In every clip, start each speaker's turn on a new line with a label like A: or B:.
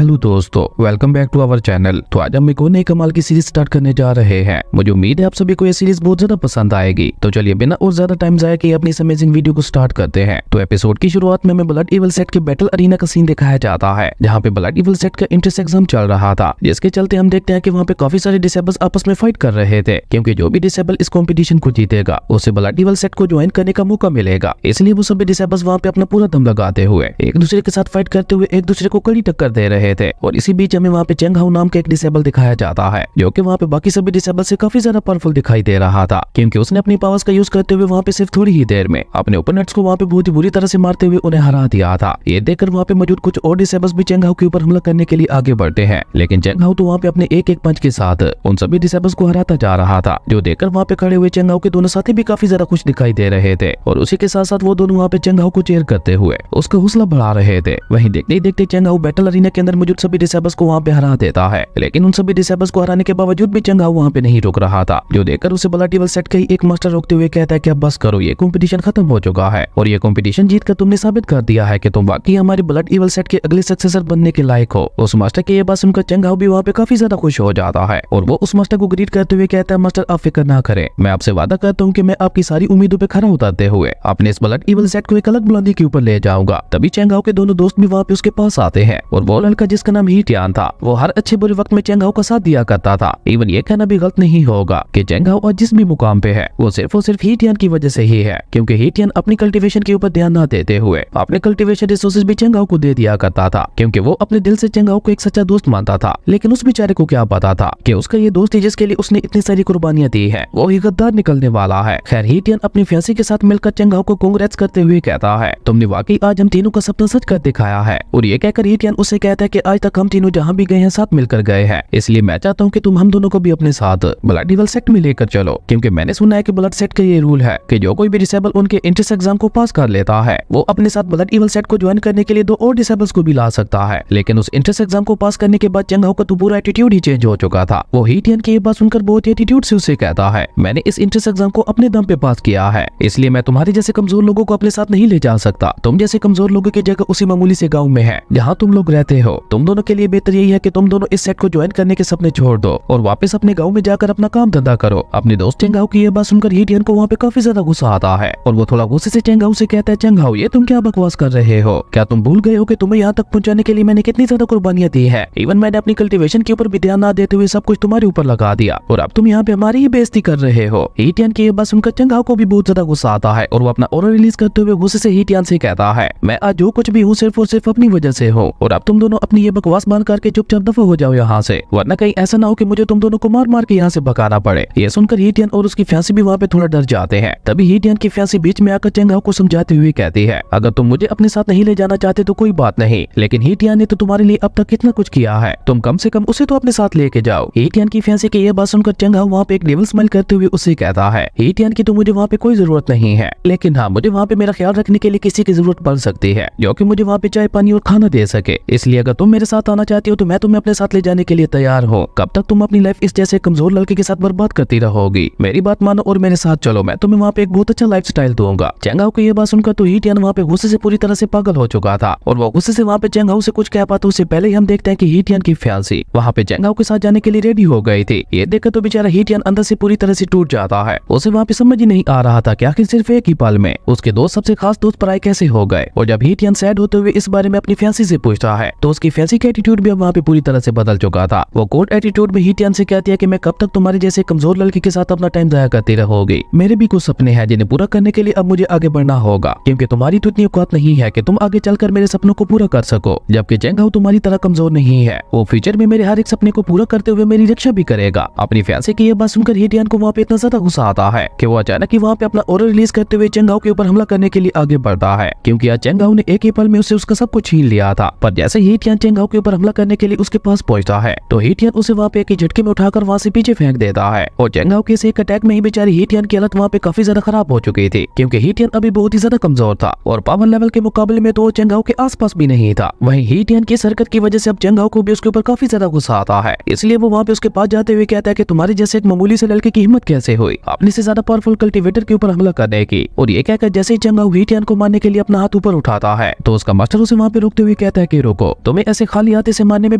A: Hello दोस्तों, welcome back to our channel. तो आज हम एक और नई कमाल की सीरीज स्टार्ट करने जा रहे हैं। मुझे उम्मीद है आप सभी को ये सीरीज बहुत ज्यादा पसंद आएगी। तो चलिए बिना और ज्यादा टाइम जाया किए अपनी इस अमेजिंग वीडियो को स्टार्ट करते हैं। तो एपिसोड की शुरुआत में हमें ब्लड इविल सेट के बैटल अरीना का सीन दिखाया जाता है, जहाँ पे ब्लड इविल सेट का इंट्रेंस एग्जाम चल रहा था, जिसके चलते हम देखते हैं कि वहाँ पे काफी सारे डिसेबल्स आपस में फाइट कर रहे थे, क्योंकि जो भी डिसेबल इस कॉम्पिटिशन को जीतेगा उसे ब्लड इविल सेट को ज्वाइन करने का मौका मिलेगा। इसलिए वो सभी डिसेबल्स वहाँ पे अपना पूरा दम लगाते हुए एक दूसरे के साथ फाइट करते हुए एक दूसरे को कड़ी टक्कर दे रहे थे। और इसी बीच हमें वहाँ पे चेंग हाउ नाम का एक डिसेबल दिखाया जाता है, जो कि वहाँ पे बाकी सभी डिसेबल से काफी ज्यादा पावरफुल दिखाई दे रहा था, क्योंकि उसने अपनी पावर्स का यूज करते हुए वहाँ पे सिर्फ थोड़ी ही देर में अपने ओपोनेंट्स को वहाँ पे बहुत ही बुरी तरह से मारते हुए उन्हें हरा दिया था। ये देखकर वहाँ पे मौजूद कुछ और डिसेबल्स भी चेंग हाउ के ऊपर हमला करने के लिए आगे बढ़ते हैं, लेकिन चेंग हाउ तो वहाँ पे अपने एक एक पंच के साथ उन सभी डिसेबल्स को हराता जा रहा था, जो देखकर वहाँ पे खड़े हुए चेंग हाउ के दोनों साथी भी काफी ज्यादा खुश दिखाई दे रहे थे। और उसी के साथ साथ वो दोनों वहाँ पे चेंग हाउ को चेयर करते हुए उसका हौसला बढ़ा रहे थे। वहीं देखते ही देखते चेंग हाउ बैटल अरीना के अंदर मौजूद सभी डिसेबल्स को वहाँ पे हरा देता है, लेकिन उन सभी डिसेबल्स को हराने के बावजूद भी चेंग हाउ वहाँ पे नहीं रुक रहा था, जो देखकर उसे ब्लड इविल सेट का ही एक मास्टर रोकते हुए कहता है कि अब बस करो, ये कंपटीशन खत्म हो चुका है और ये कंपटीशन जीतकर तुमने साबित कर दिया है कि तुम वाकई हमारे ब्लड इविल सेट के अगले सक्सेसर बनने के लायक हो। उस मास्टर की ये बात सुनकर चेंग हाउ भी वहाँ पे काफी ज्यादा खुश हो जाता है और वो उस मास्टर को ग्रीट करते हुए कहता है, मास्टर आप फिक्र ना करें, मैं आपसे वादा करता हूँ कि मैं आपकी सारी उम्मीदों पे खरा उतरते हुए अपने इस ब्लड इविल सेट को एक अलग बुलंदी के ऊपर ले जाऊंगा। तभी चेंग हाउ के दोनों दोस्त भी वहाँ पे उसके पास आते हैं और वो लड़का जिसका नाम ही टियान था, वो हर अच्छे बुरे वक्त में चेंग हाउ का साथ दिया करता था। इवन ये कहना भी गलत नहीं होगा कि चेंग हाउ आज जिस भी मुकाम पे है वो सिर्फ और सिर्फ ही टियान की वजह से ही है, क्योंकि ही टियान अपनी कल्टीवेशन के ऊपर ध्यान न देते हुए अपने कल्टीवेशन रिसोर्सेज भी चेंग हाउ को दे दिया करता था, क्योंकि वो अपने दिल से चेंग हाउ को एक सच्चा दोस्त मानता था। लेकिन उस बेचारे को क्या पता था कि उसका ये दोस्त ही जिसके लिए उसने इतनी सारी कुर्बानियां दी है वो ही गद्दार निकलने वाला है। खैर ही टियान अपनी फियांसी के साथ मिलकर चेंग हाउ को कांग्रेट्स करते हुए कहता है, तुमने वाकई आज हम तीनों का सपना सच कर दिखाया है। और ये कहकर ही टियान उससे कहता है कि आज तक हम तीनों जहाँ भी गए हैं साथ मिलकर गए हैं, इसलिए मैं चाहता हूँ कि तुम हम दोनों को भी अपने साथ ब्लड इविल सेट में लेकर चलो, क्योंकि मैंने सुना है कि ब्लड सेट का ये रूल है कि जो कोई भी डिसेबल उनके एंट्रेंस एग्जाम को पास कर लेता है वो अपने साथ ब्लड इविल सेट को ज्वाइन करने के लिए दो और डिसेबल्स को भी ला सकता है। लेकिन उस एंट्रेंस एग्जाम को पास करने के बाद चेंग हाउ का तो पूरा एटीट्यूड ही चेंज हो चुका था। वो ही टियान की ये बात सुनकर बहुत ही एटीट्यूड से उसे कहता है, मैंने इस एंट्रेंस एग्जाम को अपने दम पे पास किया है, इसलिए मैं तुम्हारे जैसे कमजोर लोगों को अपने साथ नहीं ले जा सकता। तुम जैसे कमजोर लोगों की जगह उसी मामूली से गाँव में है जहाँ तुम लोग रहते हो। तुम दोनों के लिए बेहतर यही है कि तुम दोनों इस सेट को ज्वाइन करने के सपने छोड़ दो और वापस अपने गाँव में जाकर अपना काम धंधा करो। अपने दोस्त चेंग हाउ की ये बात सुनकर ही टियान को वहाँ पे काफी ज्यादा गुस्सा आता है और वो थोड़ा गुस्से से चेंग हाउ से कहता है, चेंग हाउ ये तुम क्या बकवास कर रहे हो? क्या तुम भूल गए हो कि तुम्हें यहाँ तक पहुँचाने के लिए मैंने कितनी ज्यादा कुर्बानियां दी है? इवन मैंने अपनी कल्टीवेशन के ऊपर भी ध्यान न देते हुए सब कुछ तुम्हारे ऊपर लगा दिया और अब तुम यहाँ पे हमारी ही बेइज्जती कर रहे हो। ही टियान की ये बात सुनकर चेंग हाउ को भी बहुत ज्यादा गुस्सा आता है और वो अपना ऑरा रिलीज करते हुए गुस्से से ही टियान से कहता है, मैं आज जो कुछ भी हूँ सिर्फ और सिर्फ अपनी वजह से हूँ और अब तुम दोनों अपनी ये बकवास बंद करके चुपचाप दफा हो जाओ यहाँ से, वरना कहीं ऐसा ना हो कि मुझे तुम दोनों को मार मार के यहाँ से भगाना पड़े। ये सुनकर ही टियान और उसकी फियांसी भी वहाँ पे थोड़ा डर जाते हैं। तभी ही टियान की फियांसी बीच में आकर चेंग हाउ को समझाते हुए कहती है, अगर तुम मुझे अपने साथ नहीं ले जाना चाहते तो कोई बात नहीं, लेकिन ही टियान ने तो तुम्हारे लिए अब तक कितना कुछ किया है, तुम कम से कम उसे तो अपने साथ लेके जाओ। ही टियान की फियांसी की ये बात सुनकर चेंग हाउ वहाँ पे एक डेविल स्माइल करते हुए उससे कहता है, ही टियान की तो मुझे वहाँ पे कोई जरूरत नहीं है, लेकिन हाँ मुझे वहाँ पे मेरा ख्याल रखने के लिए किसी की जरूरत पड़ सकती है जो कि मुझे वहाँ पे चाय पानी और खाना दे सके। इसलिए अगर तुम मेरे साथ आना चाहती हो तो मैं तुम्हें अपने साथ ले जाने के लिए तैयार हूँ। कब तक तुम अपनी लाइफ इस जैसे कमजोर लड़के के साथ बर्बाद करती रहोगी? मेरी बात मानो और मेरे साथ चलो, मैं तुम्हें वहाँ पे एक बहुत अच्छा लाइफ स्टाइल दूंगा। चेंग हाउ की ये बात सुनकर तो ही टियान वहाँ पे गुस्से से पूरी तरह से पागल हो चुका था और वो गुस्से से वहाँ पे चेंग हाउ से कुछ कह पाता उससे पहले ही हम देखते हैं कि ही टियान की फियांसी वहाँ पे चेंग हाउ के साथ जाने के लिए रेडी हो गई थी। ये देखकर तो बेचारा ही टियान अंदर से पूरी तरह से टूट जाता है। उसे वहाँ पे समझ ही नहीं आ रहा था कि आखिर सिर्फ एक ही पल में उसके दोस्त सबसे खास दोस्त पराए कैसे हो गए। और जब ही टियान सैड होते हुए इस बारे में अपनी फियांसी से पूछता है तो उसकी फियांसी का एटीट्यूड भी अब वहाँ पे पूरी तरह से बदल चुका था। वो कोल्ड एटीट्यूड में ही टियान से कहती है कि मैं कब तक तुम्हारे जैसे कमजोर लड़के के साथ अपना टाइम जाया करती रहोगी? मेरे भी कुछ सपने हैं जिन्हें पूरा करने के लिए अब मुझे आगे बढ़ना होगा, क्योंकि तुम्हारी तो इतनी औकात नहीं है कि तुम आगे चलकर मेरे सपनों को पूरा कर सको। जबकि चेंग हाउ तुम्हारी तरह कमजोर नहीं है, वो फ्यूचर में मेरे हर एक सपने को पूरा करते हुए मेरी रक्षा भी करेगा। अपनी फियांसी की ये बात सुनकर ही टियान को वहाँ पे इतना ज्यादा गुस्सा आता है कि वो अचानक ही वहाँ पे अपना ऑरा रिलीज करते हुए चेंग हाउ के ऊपर हमला करने के लिए आगे बढ़ता है, क्योंकि आज चेंग हाउ ने एक ही पल में उससे उसका सब कुछ छीन लिया था। पर जैसे ही टियान चेंग हाउ के ऊपर हमला करने के लिए उसके पास पहुंचता है तो ही टियान उसे वहाँ पे एक झटके में उठाकर वहाँ से पीछे फेंक देता है और चेंग हाउ के इस एक अटैक में ही बेचारी ही टियान की हालत वहाँ पे काफी ज्यादा खराब हो चुकी थी, क्योंकि ही टियान अभी बहुत ही ज्यादा कमजोर था और पावर लेवल के मुकाबले में तो वो चेंग हाउ के आसपास भी नहीं था। वहीं ही टियान की इस हरकत की वजह से अब चेंग हाउ को भी उसके ऊपर काफी ज्यादा गुस्सा आता है, इसलिए वो वहाँ पे उसके पास जाते हुए कहता है कि तुम्हारे जैसे एक मामूली से लड़के की हिम्मत कैसे हुई अपने से ज्यादा पावरफुल कल्टीवेटर के ऊपर हमला करने की। और ये कहकर जैसे ही चेंग हाउ ही टियान को मारने के लिए अपना हाथ ऊपर उठाता है तो उसका मास्टर उसे वहाँ पे रोकते हुए कहता है कि रुको, तुम्हें ऐसे खाली हाथ से मारने में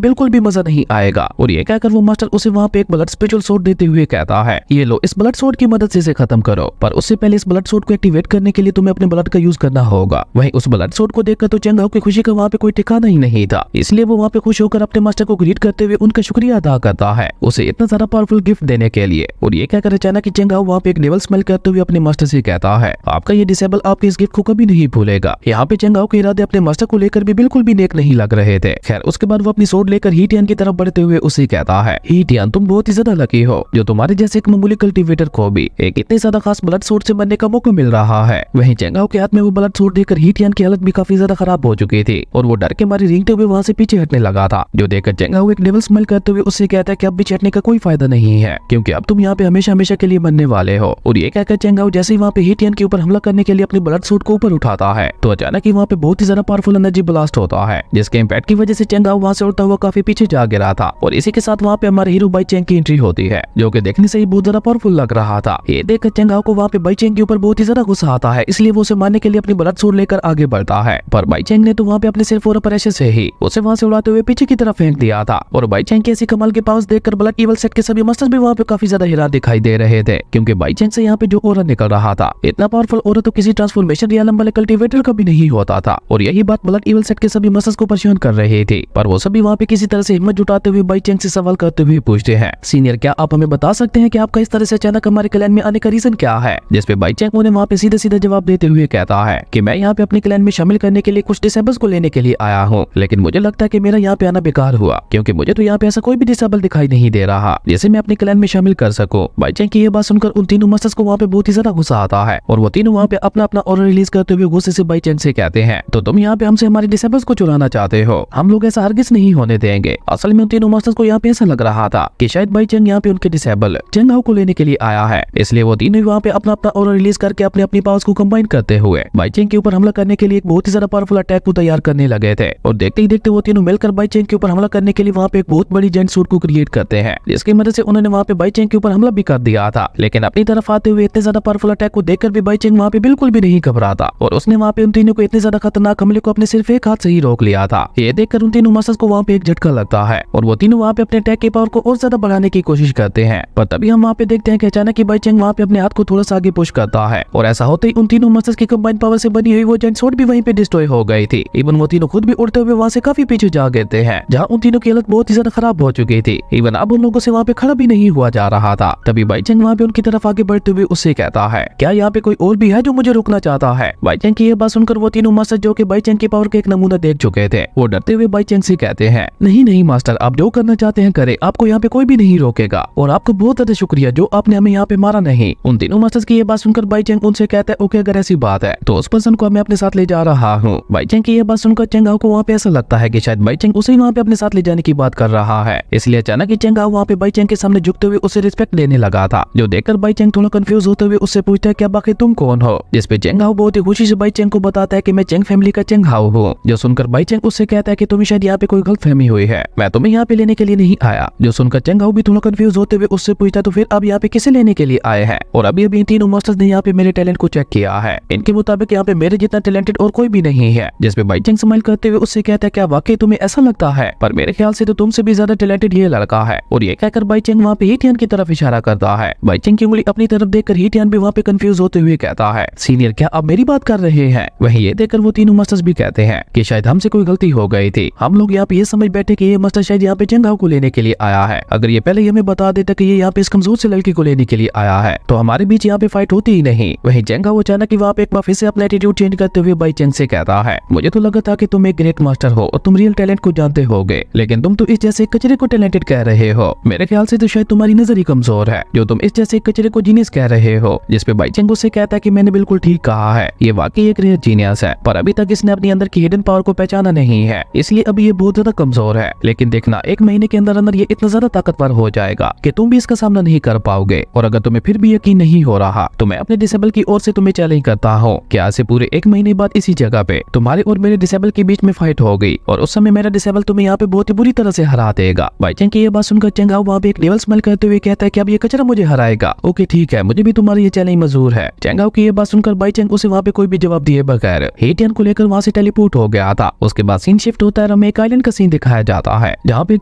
A: बिल्कुल भी मजा नहीं आएगा। और ये कहकर वो मास्टर उसे वहाँ पे एक ब्लड स्पिरिचुअल सोर्ड देते हुए कहता है, ये लो, इस ब्लड सोर्ड की मदद से इसे खत्म करो, पर उससे पहले इस ब्लड सोर्ड को एक्टिवेट करने के लिए तुम्हें अपने ब्लड का यूज करना होगा। वहीं उस ब्लड सोर्ड को देखकर तो चेंग हाओ की खुशी का वहाँ पे कोई ठिकाना ही नहीं था, इसलिए वो वहाँ पे खुश होकर अपने मास्टर को ग्रीट करते हुए उनका शुक्रिया अदा करता है उसे इतना सारा पावरफुल गिफ्ट देने के लिए। और ये कहकर अचानक चेंग हाओ वहाँ पे एक डेविल स्मेल करते हुए अपने मास्टर से कहता है, आपका ये डिसेबल आपके इस गिफ्ट को कभी नहीं भूलेगा। यहाँ पे चेंग हाओ के इरादे अपने मास्टर को लेकर भी बिल्कुल भी नेक नहीं लग रहे थे। खैर उसके बाद वो अपनी सोर्ड लेकर ही टियान की तरफ बढ़ते हुए उसे कहता है, ही टियान, तुम बहुत ही ज्यादा लकी हो जो तुम्हारे जैसे एक मामूली कल्टीवेटर को भी एक इतने ज्यादा खास ब्लड सोर्ड से बनने का मौका मिल रहा है। वहीं चेंग हाओ के हाथ में वो ब्लड सोर्ड देकर ही टियान की हालत भी काफी ज्यादा खराब हो चुकी थी और वो डर के मारे रेंगते हुए वहाँ से पीछे हटने लगा था। जो देखकर चेंग हाओ एक डेविल स्मेल करते हुए उससे कहता है कि अब भी हटने का कोई फायदा नहीं है, क्योंकि अब तुम यहाँ पे हमेशा हमेशा के लिए बनने वाले हो। और ये कहकर चेंग हाओ जैसे ही वहाँ पे ही टियान के ऊपर हमला करने के लिए अपने ब्लड सोर्ड को ऊपर उठाता है तो अचानक ही वहाँ पे बहुत ही ज्यादा पावरफुल एनर्जी ब्लास्ट होता है, जिसके इम्पैक्ट की वजह से चेंग हाओ वहाँ से उड़ता हुआ काफी पीछे जा गिरा था। और इसी के साथ वहाँ पे हमारे हीरो बाई चेंग की एंट्री होती है, जो कि देखने से ही बहुत ज्यादा पावरफुल लग रहा था। ये देखकर चेंग हाओ को वहाँ पे बाई चेंग के ऊपर बहुत ही ज्यादा गुस्सा आता है, इसलिए वो उसे मारने के लिए अपनी ब्लड सोर्ड लेकर आगे बढ़ता है। पर बाई चेंग ने तो वहाँ पे अपने सिर्फ और प्रेशर से ही उसे वहाँ से उड़ाते हुए पीछे की तरफ फेंक दिया था। और बाई चेंग के ऐसी कमाल के पावर्स देखकर ब्लड ईवल सेट के सभी मास्टर्स भी वहाँ पे काफी ज्यादा हैरान दिखाई दे रहे थे, क्योंकि बाई चेंग से यहाँ पे जो ऑरा निकल रहा था, इतना पावरफुल ऑरा तो किसी ट्रांसफॉर्मेशन रियलम वाले कल्टीवेटर का भी नहीं होता था। और यही बात ब्लड ईवल सेट के सभी मास्टर्स को परेशान कर रही थी। पर वो सभी वहाँ पे किसी तरह से हिम्मत जुटाते हुए बाई चेंग से सवाल करते हुए पूछते हैं, सीनियर, क्या आप हमें बता सकते हैं कि आपका इस तरह से अचानक हमारे क्लैन में आने का रीजन क्या है? जिसपे बाई चेंग उन्हें वहाँ पे सीधे सीधे जवाब देते हुए कहता है कि मैं यहाँ पे अपने क्लैन में शामिल करने के लिए कुछ डिसेबल्स को लेने के लिए आया हूँ, लेकिन मुझे लगता है कि मेरा यहाँ पे आना बेकार हुआ, क्योंकि मुझे तो यहाँ पे ऐसा कोई भी डिसेबल दिखाई नहीं दे रहा जिसे मैं अपने क्लैन में शामिल कर सकूं। बाई चेंग की ये बात सुनकर उन तीनों मास्टर्स को वहाँ पे बहुत ही ज्यादा गुस्सा आता है और वो तीनों वहाँ पे अपना अपना ऑरा रिलीज करते हुए गुस्से से बाई चेंग से कहते हैं, तो तुम यहाँ पे हमसे हमारे डिसेबल्स को चुराना चाहते हो? हम लोग ऐसा हरगिज नहीं होने देंगे। असल में उन तीनों मास्टर्स को यहाँ पे ऐसा लग रहा था कि शायद बाई चेंग यहाँ पे उनके डिसेबल चेंग हाओ को लेने के लिए आया है, इसलिए वो तीनों वहाँ पे अपना अपना ऑरा रिलीज करके अपने अपनी पावर्स को कंबाइन करते हुए बाई चेंग के ऊपर हमला करने के लिए एक बहुत ही ज्यादा पावरफुल अटैक को तैयार करने लगे थे। और देखते ही देखते वो तीनों मिलकर बाई चेंग के ऊपर हमला करने के लिए वहाँ पे एक बहुत बड़ी जेंट सूट को क्रिएट करते हैं, जिसकी मदद से उन्होंने वहाँ पे बाई चेंग के ऊपर हमला भी कर दिया था। लेकिन अपनी तरफ आते हुए इतने ज्यादा पावरफुल अटैक को देखकर भी बाई चेंग वहाँ पे बिल्कुल भी नहीं घबराता और उसने वहाँ पे उन तीनों को इतने ज्यादा खतरनाक हमले को अपने सिर्फ एक हाथ से ही रोक लिया था। ये देखकर उन तीनों मास्टर्स को वहाँ पे एक झटका लगता है और वो तीनों वहाँ पे अपने अटैक की पावर को और ज्यादा बढ़ाने की कोशिश करते हैं। पर तभी हम वहाँ पे देखते हैं कि अचानक ही बाई चेंग वहाँ पे अपने हाथ को थोड़ा सा आगे पुश करता है और ऐसा होते ही उन तीनों मास्टर्स की कंबाइंड पावर से बनी हुई वो जेंट सूट भी वहीं पे डिस्ट्रॉय हो गई थी। इवन वो तीनों खुद भी उड़ते हुए वहाँ से काफी पीछे जा गिरते हैं, जहाँ उन तीनों की हालत बहुत ही ज्यादा खराब हो चुकी थी। इवन अब उन लोगों से वहाँ पे खड़ा भी नहीं हुआ जा रहा था। तभी बाई चेंग वहाँ पे उनकी तरफ आगे बढ़ते हुए उससे कहता है, क्या यहाँ पे कोई और भी है जो मुझे रोकना चाहता है? बाई चेंग की ये बात सुनकर वो तीनों मास्टर जो कि बाई चेंग की पावर के एक नमूना देख चुके थे, वो डरते हुए बाई चेंग से कहते हैं, नहीं नहीं मास्टर, आप जो करना चाहते हैं करें, आपको यहाँ पे कोई भी नहीं रोकेगा और आपका बहुत ज्यादा शुक्रिया जो आपने हमें यहाँ पे मारा नहीं। उन तीनों मास्टर्स की ये बात सुनकर बाई चेंग उनसे कहता है, ओके अगर ऐसी बात है तो उस पर्सन को मैं अपने साथ ले जा रहा हूँ। बाई चेंग की ये बात सुनकर चेंग हाओ को वहाँ पे ऐसा लगता है कि शायद बाई चेंग उसे वहाँ पे अपने साथ ले जाने की बात कर रहा है, इसलिए अचानक ही चेंग हाओ वहाँ पे बाई चेंग के सामने झुकते हुए उसे रिस्पेक्ट देने लगा था। जो देखकर बाई चेंग थोड़ा कंफ्यूज होते हुए उससे पूछता है, क्या बाकी तुम कौन हो? जिसपे चेंग हाओ बहुत ही खुशी से बाई चेंग को बताता है कि मैं चेंग फैमिली का चेंग हाओ हूँ। जो सुनकर बाई चेंग उससे कहता है कि तुम्हें शायद यहाँ पे कोई गलतफहमी हुई है, मैं तुम्हें यहाँ पे लेने के लिए नहीं आया। जो सुनकर चेंग हाओ भी थोड़ा कंफ्यूज होते हुए उससे पूछता तो फिर अब यहाँ पे किसे लेने के लिए आए हैं? और अभी अभी तीनों मास्टर्स ने यहाँ पे मेरे टैलेंट को चेक किया है, इनके मुताबिक यहाँ पे मेरे जितना टैलेंटेड और कोई भी नहीं है। जिसपे बाई चेंग स्माइल करते हुए उससे कहता है, क्या वाकई तुम्हें ऐसा लगता है? पर मेरे ख्याल से तो तुमसे भी ज्यादा टैलेंटेड ये लड़का है। और ये कहकर बाई चेंग वहाँ पे ही टियान की तरफ इशारा करता है। बाई चेंग की उंगली अपनी तरफ देखकर ही टियान भी वहाँ पे कंफ्यूज होते हुए कहता है, सीनियर क्या आप मेरी बात कर रहे हैं? वहीं ये देखकर वो तीनों मास्टर्स भी कहते हैं कि शायद हमसे कोई गलती हो गई थी। हम लोग यहाँ पे ये समझ बैठे कि ये मास्टर शायद यहाँ पे चेंग हाओ को लेने के लिए आया है। अगर ये पहले हमें बता देता कि ये यहाँ पे इस कमजोर से लड़की को लेने के लिए आया है तो हमारे बीच यहाँ पे फाइट होती ही नहीं। वहीं चेंग हाओ अचानक ही वहाँ पे एक बार फिर से अपना एटीट्यूड चेंज करते हुए बाई चेंग से कहता है, मुझे तो लगा था कि तुम एक ग्रेट मास्टर हो और तुम रियल टैलेंट को जानते होगे, लेकिन तुम तो इस जैसे कचरे को टैलेंटेड कह रहे हो। मेरे ख्याल से तो शायद तुम्हारी नजर ही कमजोर है जो तुम इस जैसे कचरे को जीनियस कह रहे हो। जिसपे बाई चेंग उससे कहता है कि मैंने बिल्कुल ठीक कहा है, ये वाकई एक रियल जीनियस है, पर अभी तक इसने अपने अंदर की हिडन पावर को पहचाना नहीं है, इसलिए अभी ये बहुत ज्यादा कमजोर है। लेकिन देखना, एक महीने के अंदर अंदर ये इतना ज्यादा ताकतवर हो जाएगा कि तुम भी इसका सामना नहीं कर पाओगे। और अगर तुम्हें फिर भी यकीन नहीं हो रहा तो मैं अपने डिसेबल की ओर से तुम्हें चैलेंज करता हूँ कि आज से पूरे 1 महीने बाद इसी जगह पे तुम्हारे और मेरे डिसेबल के बीच में फाइट हो गई और उस समय मेरा डिसेबल तुम्हें यहाँ पे बहुत ही बुरी तरह से हरा देगा। बाई चेंग की ये बात सुनकर चेंग हाओ वहाँ पे एक लेवल स्माइल करते हुए कहता है कि अब ये कचरा मुझे हराएगा। ओके ठीक है, मुझे भी तुम्हारी ये चैलेंज मंजूर है। चेंग हाओ की ये बात सुनकर बाई चेंग उसे वहाँ पे कोई भी जवाब दिए बगैर ही टियान को लेकर वहाँ से टेलीपोर्ट हो गया था। उसके बाद सीन शिफ्ट होता है और हमें एक आइलैंड का सीन दिखाया जाता है जहाँ पे एक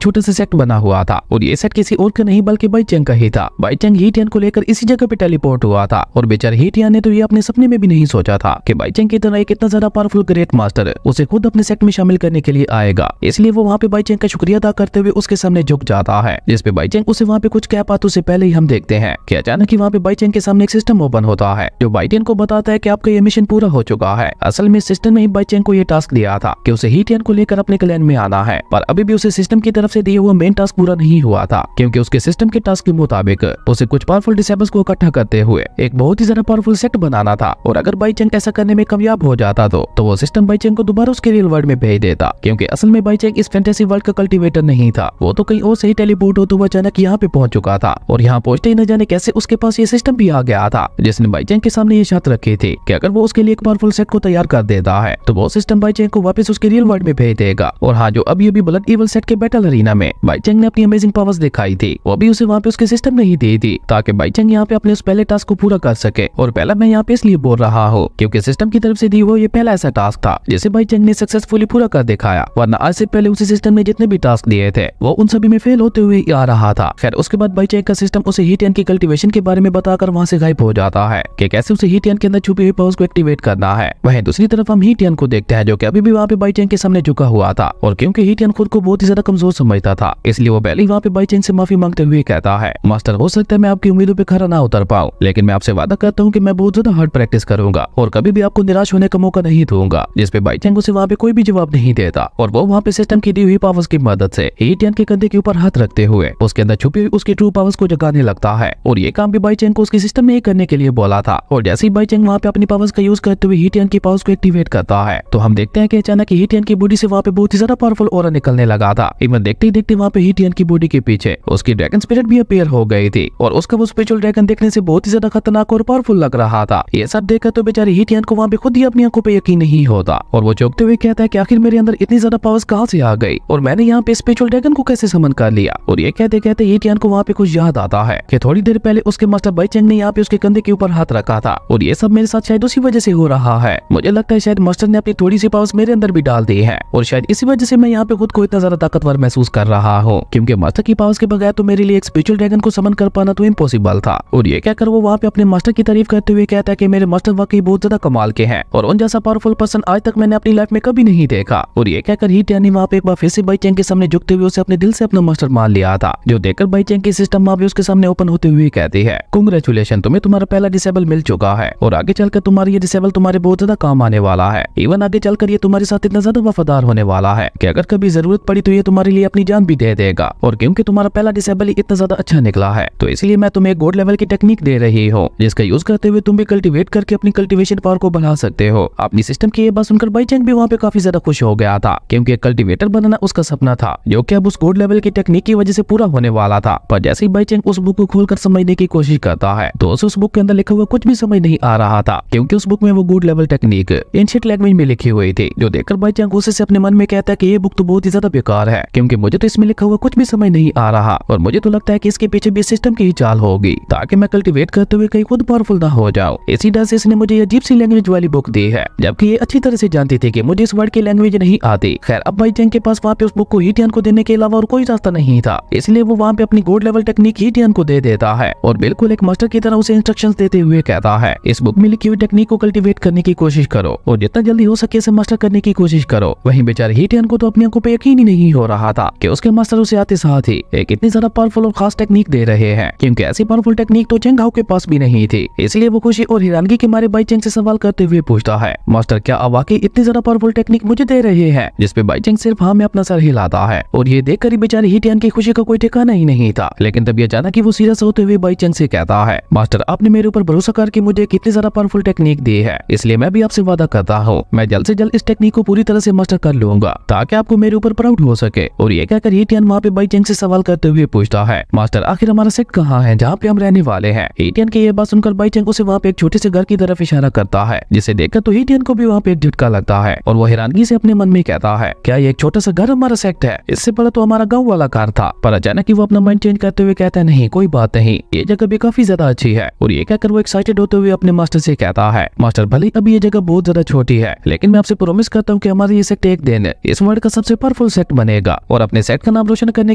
A: छोटा सा सेट बना हुआ था और ये सेट किसी और का नहीं बल्कि बाई चेंग का ही था। बाई चेंग ही टियान को लेकर इसी जगह पे टेलीपोर्ट हुआ था और बेचारे ही टियान ने तो ये अपने सपने में भी नहीं सोचा था कि बाई चेंग की तरह एक इतना ज्यादा पावरफुल ग्रेट मास्टर उसे खुद अपने सेट में शामिल करने के लिए आएगा। इसलिए वो वहाँ पे बाई चेंग का शुक्रिया अदा करते हुए उसके सामने झुक जाता है, जिसपे बाई चेंग उसे वहाँ पे कुछ कह पाते से पहले ही हम देखते हैं कि अचानक ही वहाँ पे बाई चेंग के सामने एक सिस्टम ओपन होता है जो बाई टियान को बताता है कि आपका ये मिशन पूरा हो चुका है। असल में सिस्टम ने ही बाई चेंग को ये टास्क दिया था कि उसे ही टियान को लेकर अपने क्लैन में आना है, पर अभी भी उसे सिस्टम की तरफ से दिया हुआ मेन टास्क पूरा नहीं हुआ था क्योंकि उसके सिस्टम के टास्क के मुताबिक उसे कुछ पावरफुल डिसेबल्स को इकट्ठा करते हुए एक बहुत ही ज्यादा पावरफुल सेट बनाना था और अगर बाई चेंग ऐसा करने में कामयाब हो जाता तो वो सिस्टम बाई चेंग को दोबारा उसके रियल वर्ल्ड में भेज देता, क्योंकि असल में बाई चेंग इस फैंटेसी वर्ल्ड का कल्टीवेटर नहीं था, वो तो कहीं और से ही टेलीपोर्ट होते हुए अचानक यहाँ पे पहुंच चुका था और यहाँ पहुंचते ही न जाने कैसे उसके पास ये सिस्टम भी आ गया था जिसने बाई चेंग के सामने ये शर्त रखी थी कि अगर वो उसके लिए एक पावरफुल सेट को तैयार कर देता है तो वो सिस्टम बाई चेंग को वापस उसके रियल वर्ल्ड में भेज देगा। और हाँ, जो अभी ब्लड इवल सेट के बैटल अरीना में बाई चेंग ने अपनी अमेजिंग पावर्स दिखाई थी वो भी उसे वहाँ पे उसके सिस्टम ने ही दी थी ताकि बाई चेंग यहाँ पे अपने उस पहले टास्क को पूरा कर सके। और पहला मैं यहाँ पे इसलिए बोल रहा हूँ क्योंकि सिस्टम की तरफ से दी हुआ ये पहला ऐसा टास्क था जिसे बाई चेंग ने सक्सेसफुली पूरा कर दिखाया, वरना आज से पहले उसी सिस्टम ने जितने भी टास्क दिए थे वो उन सभी में फेल होते हुए आ रहा था। खैर उसके बाद बाई चेंग का सिस्टम उसे ही टियान की कल्टीवेशन के बारे में बताकर वहाँ से गायब हो जाता है कि कैसे उसे ही टियान के अंदर छुपी हुई पावर्स को एक्टिवेट करना है। वहीं दूसरी तरफ हम ही टियान को देखते हैं जो कि अभी भी वहाँ पे बाई चेंग के सामने झुका हुआ था और क्योंकि ही टियान खुद को बहुत ही ज्यादा कमजोर समझता था इसलिए वो पहले ही वहाँ पे बाई चेंग से माफी मांगते हुए कहता है, मास्टर हो सकता है मैं आपकी उम्मीदों पे खरा ना उतर पाऊं, लेकिन मैं आपसे वादा करता हूँ कि मैं बहुत ज्यादा हार्ड प्रैक्टिस करूंगा और कभी भी आपको निराश होने का मौका नहीं दूंगा। जिसपे बाई चेंग उसे वहाँ पे कोई भी जवाब नहीं देता और वो वहाँ पे सिस्टम की दी हुई पावर्स की मदद से ही टियान के कंधे के ऊपर हाथ रखते हुए उसके अंदर छुपी हुई उसकी ट्रू पावर्स को जगाने लगता है। और ये काम भी बाई चेंग को उसके सिस्टम में ही करने के लिए बोला था और जैसे ही बाई चेंग वहाँ पे अपनी पावर्स का यूज करते हुए ही टियान की पावर्स को एक्टिवेट करता है तो हम देखते हैं कि अचानक ही टियान की बॉडी से वहाँ पे बहुत ही ज्यादा पावरफुल ऑरा निकलने लगा था। इवन देखते ही देखते वहाँ पे ही टियान की बॉडी के पीछे उसकी ड्रैगन स्पिरिट भी अपीयर हो गई थी और उसका वो स्पिरिचुअल ड्रैगन देखने से बहुत ही ज्यादा खतरनाक और पावरफुल लग रहा था। ये सब देखकर तो बेचारे ही टियान को वहाँ पे खुद ही अपनी आंखों पे यकीन नहीं होता और वो चौंकते हुए कहता है कि आखिर मेरे अंदर इतनी ज्यादा पावर्स कहाँ से आ गई और मैंने यहाँ पे स्पिरिचुअल ड्रैगन को कैसे समन कर लिया। और ये कहते कहते ही टियान को वहाँ पे कुछ याद आता है कि थोड़ी देर पहले उसके मास्टर बाई चेंग ने यहाँ पे उसके कंधे के ऊपर हाथ रखा था और ये सब मेरे साथ शायद उसी वजह से हो रहा है। मुझे लगता है शायद मास्टर ने अपनी थोड़ी सी पावर्स मेरे अंदर भी डाल दी है और शायद इसी वजह से मैं यहाँ पे खुद को इतना ज्यादा ताकतवर महसूस कर रहा हूँ, क्योंकि मास्टर की पावर्स के बगैर तो मेरे लिए एक स्पिरिचुअल ड्रैगन को समन कर पाना तो इम्पॉसिबल था। और ये कहकर वो वहाँ पे अपने मास्टर की तारीफ करते हुए कहता है कि मेरे मास्टर वाकई बहुत ज्यादा कमाल के हैं और उन जैसा पावरफुल पर्सन आज तक मैंने अपनी लाइफ में कभी नहीं देखा। और ये कहकर ही टियान ने वहाँ पे एक बार फिर से बाई चेंग के सामने झुकते हुए उसे अपने दिल से अपना मास्टर मान लिया था, जो देखकर बाई चेंग की सिस्टम वहाँ पे उसके सामने ओपन होते हुए कहती है, कांग्रेचुलेशन, तुम्हें तुम्हारा पहला डिसेबल मिल चुका है और आगे चलकर तुम्हारी ये डिसेबल तुम्हारे बहुत ज्यादा काम आने वाला है। इवन आगे चलकर ये तुम्हारे साथ इतना ज्यादा वफादार होने वाला है कि अगर कभी जरूरत पड़ी तो ये तुम्हारे लिए अपनी जान भी दे देगा। और क्योंकि तुम्हारा पहला डिसेबल इतना ज्यादा अच्छा निकला है तो इसलिए मैं तुम्हें गॉड लेवल की टेक्निक दे रही हूँ जिसका यूज करते हुए तुम भी कल्टीवेट करके अपनी कल्टीवेशन पावर को बढ़ा सकते हो। अपनी सिस्टम की ये बात सुनकर बाई चेंग भी वहाँ पे काफी ज्यादा खुश हो गया था क्योंकि कल्टीवेटर बनाना उसका सपना था जो कि अब उस गॉड लेवल की टेक्निक की वजह से पूरा होने वाला था। पर जैसे ही बाई चेंग उस बुक को खोलकर समझने की कोशिश करता है तो उस बुक के अंदर लिखा हुआ कुछ भी समझ नहीं आ रहा था क्योंकि उस बुक में वो God level technique ancient language में लिखी हुई थी, जो देखकर बाई चेंग गुस्से से अपने मन में कहता है कि ये बुक तो बहुत ही ज्यादा बेकार है क्योंकि मुझे तो इसमें लिखा हुआ कुछ भी समझ नहीं आ रहा और मुझे तो लगता है कि इसके पीछे भी सिस्टम की ही चाल होगी ताकि मैं कल्टीवेट करते हुए कहीं खुद पावरफुल ना हो जाऊं। इसी डर से इसने मुझे ये अजीब सी लैंग्वेज वाली बुक दी है, जबकि ये अच्छी तरह से जानती थी कि मुझे इस वर्ड की लैंग्वेज नहीं आती। खैर अब बाई चेंग के पास वहाँ पे उस बुक को ही टियान को देने के अलावा और कोई रास्ता नहीं था, इसलिए वो वहाँ पे अपनी गॉड लेवल टेक्निक ही टियान को दे देता है और बिल्कुल एक मास्टर की तरह उसे इंस्ट्रक्शंस देते हुए कहता है, इस बुक में लिखी हुई टेक्निक को कल्टीवेट करने की कोशिश करो और जितना जल्दी हो सके इसे मास्टर करने की कोशिश करो। वहीं बेचारे ही टियान को तो अपनी आंखों पे यकीन ही नहीं हो रहा था कि उसके मास्टर उसे आते साथ ही एक इतनी ज्यादा पावरफुल और खास टेक्निक दे रहे हैं, क्योंकि ऐसी पावरफुल टेक्निक तो चेंग हाओ के पास भी नहीं थी। इसलिए वो खुशी और हैरानगी के मारे बाई चेंग से सवाल करते हुए पूछता है, मास्टर क्या आप वाकई इतनी ज्यादा पावरफुल टेक्निक मुझे दे रहे हैं? जिसपे बाई चेंग सिर्फ हाँ में अपना सर हिलाता है और ये देखकर ही बेचारे ही टियान की खुशी का कोई ठिकाना ही नहीं था। लेकिन तभी अचानक ही वो सीरियस होते हुए बाई चेंग से कहता है, मास्टर आपने मेरे ऊपर भरोसा करके मुझे कितनी ज्यादा पावरफुल टेक्निक दी है, इसलिए मैं भी आपसे वादा करता हूँ मैं जल्द से जल्द इस टेक्निक को पूरी तरह से मास्टर कर लूंगा ताकि आपको मेरे ऊपर प्राउड हो सके। और ये कहकर ही टियान वहाँ पे बाई चेंग से सवाल करते हुए पूछता है, मास्टर आखिर हमारा सेट कहाँ है जहाँ पे हम रहने वाले हैं? ही टियान की ये बात सुनकर बाई चेंग उसे वहाँ पे एक छोटे से घर की तरफ इशारा करता है, जिसे देखकर तो ही टियान को भी वहाँ पे एक झटका लगता है और वो हैरानगी से अपने मन में कहता है, क्या ये एक छोटा सा घर हमारा सेट है? इससे बड़ा तो हमारा गाँव वाला घर था। पर अचानक ही वो अपना माइंड चेंज करते हुए कहता है, नहीं कोई बात नहीं, ये जगह भी काफी ज्यादा अच्छी है। और ये कहकर वो एक्साइटेड होते हुए अपने मास्टर से कहता है, मास्टर भले अभी ये जगह बहुत ज्यादा छोटी है लेकिन मैं आपसे प्रॉमिस करता हूँ कि हमारे ये सेट एक दिन दिन इस वर्ल्ड का सबसे पावरफुल सेट बनेगा और अपने सेट का नाम रोशन करने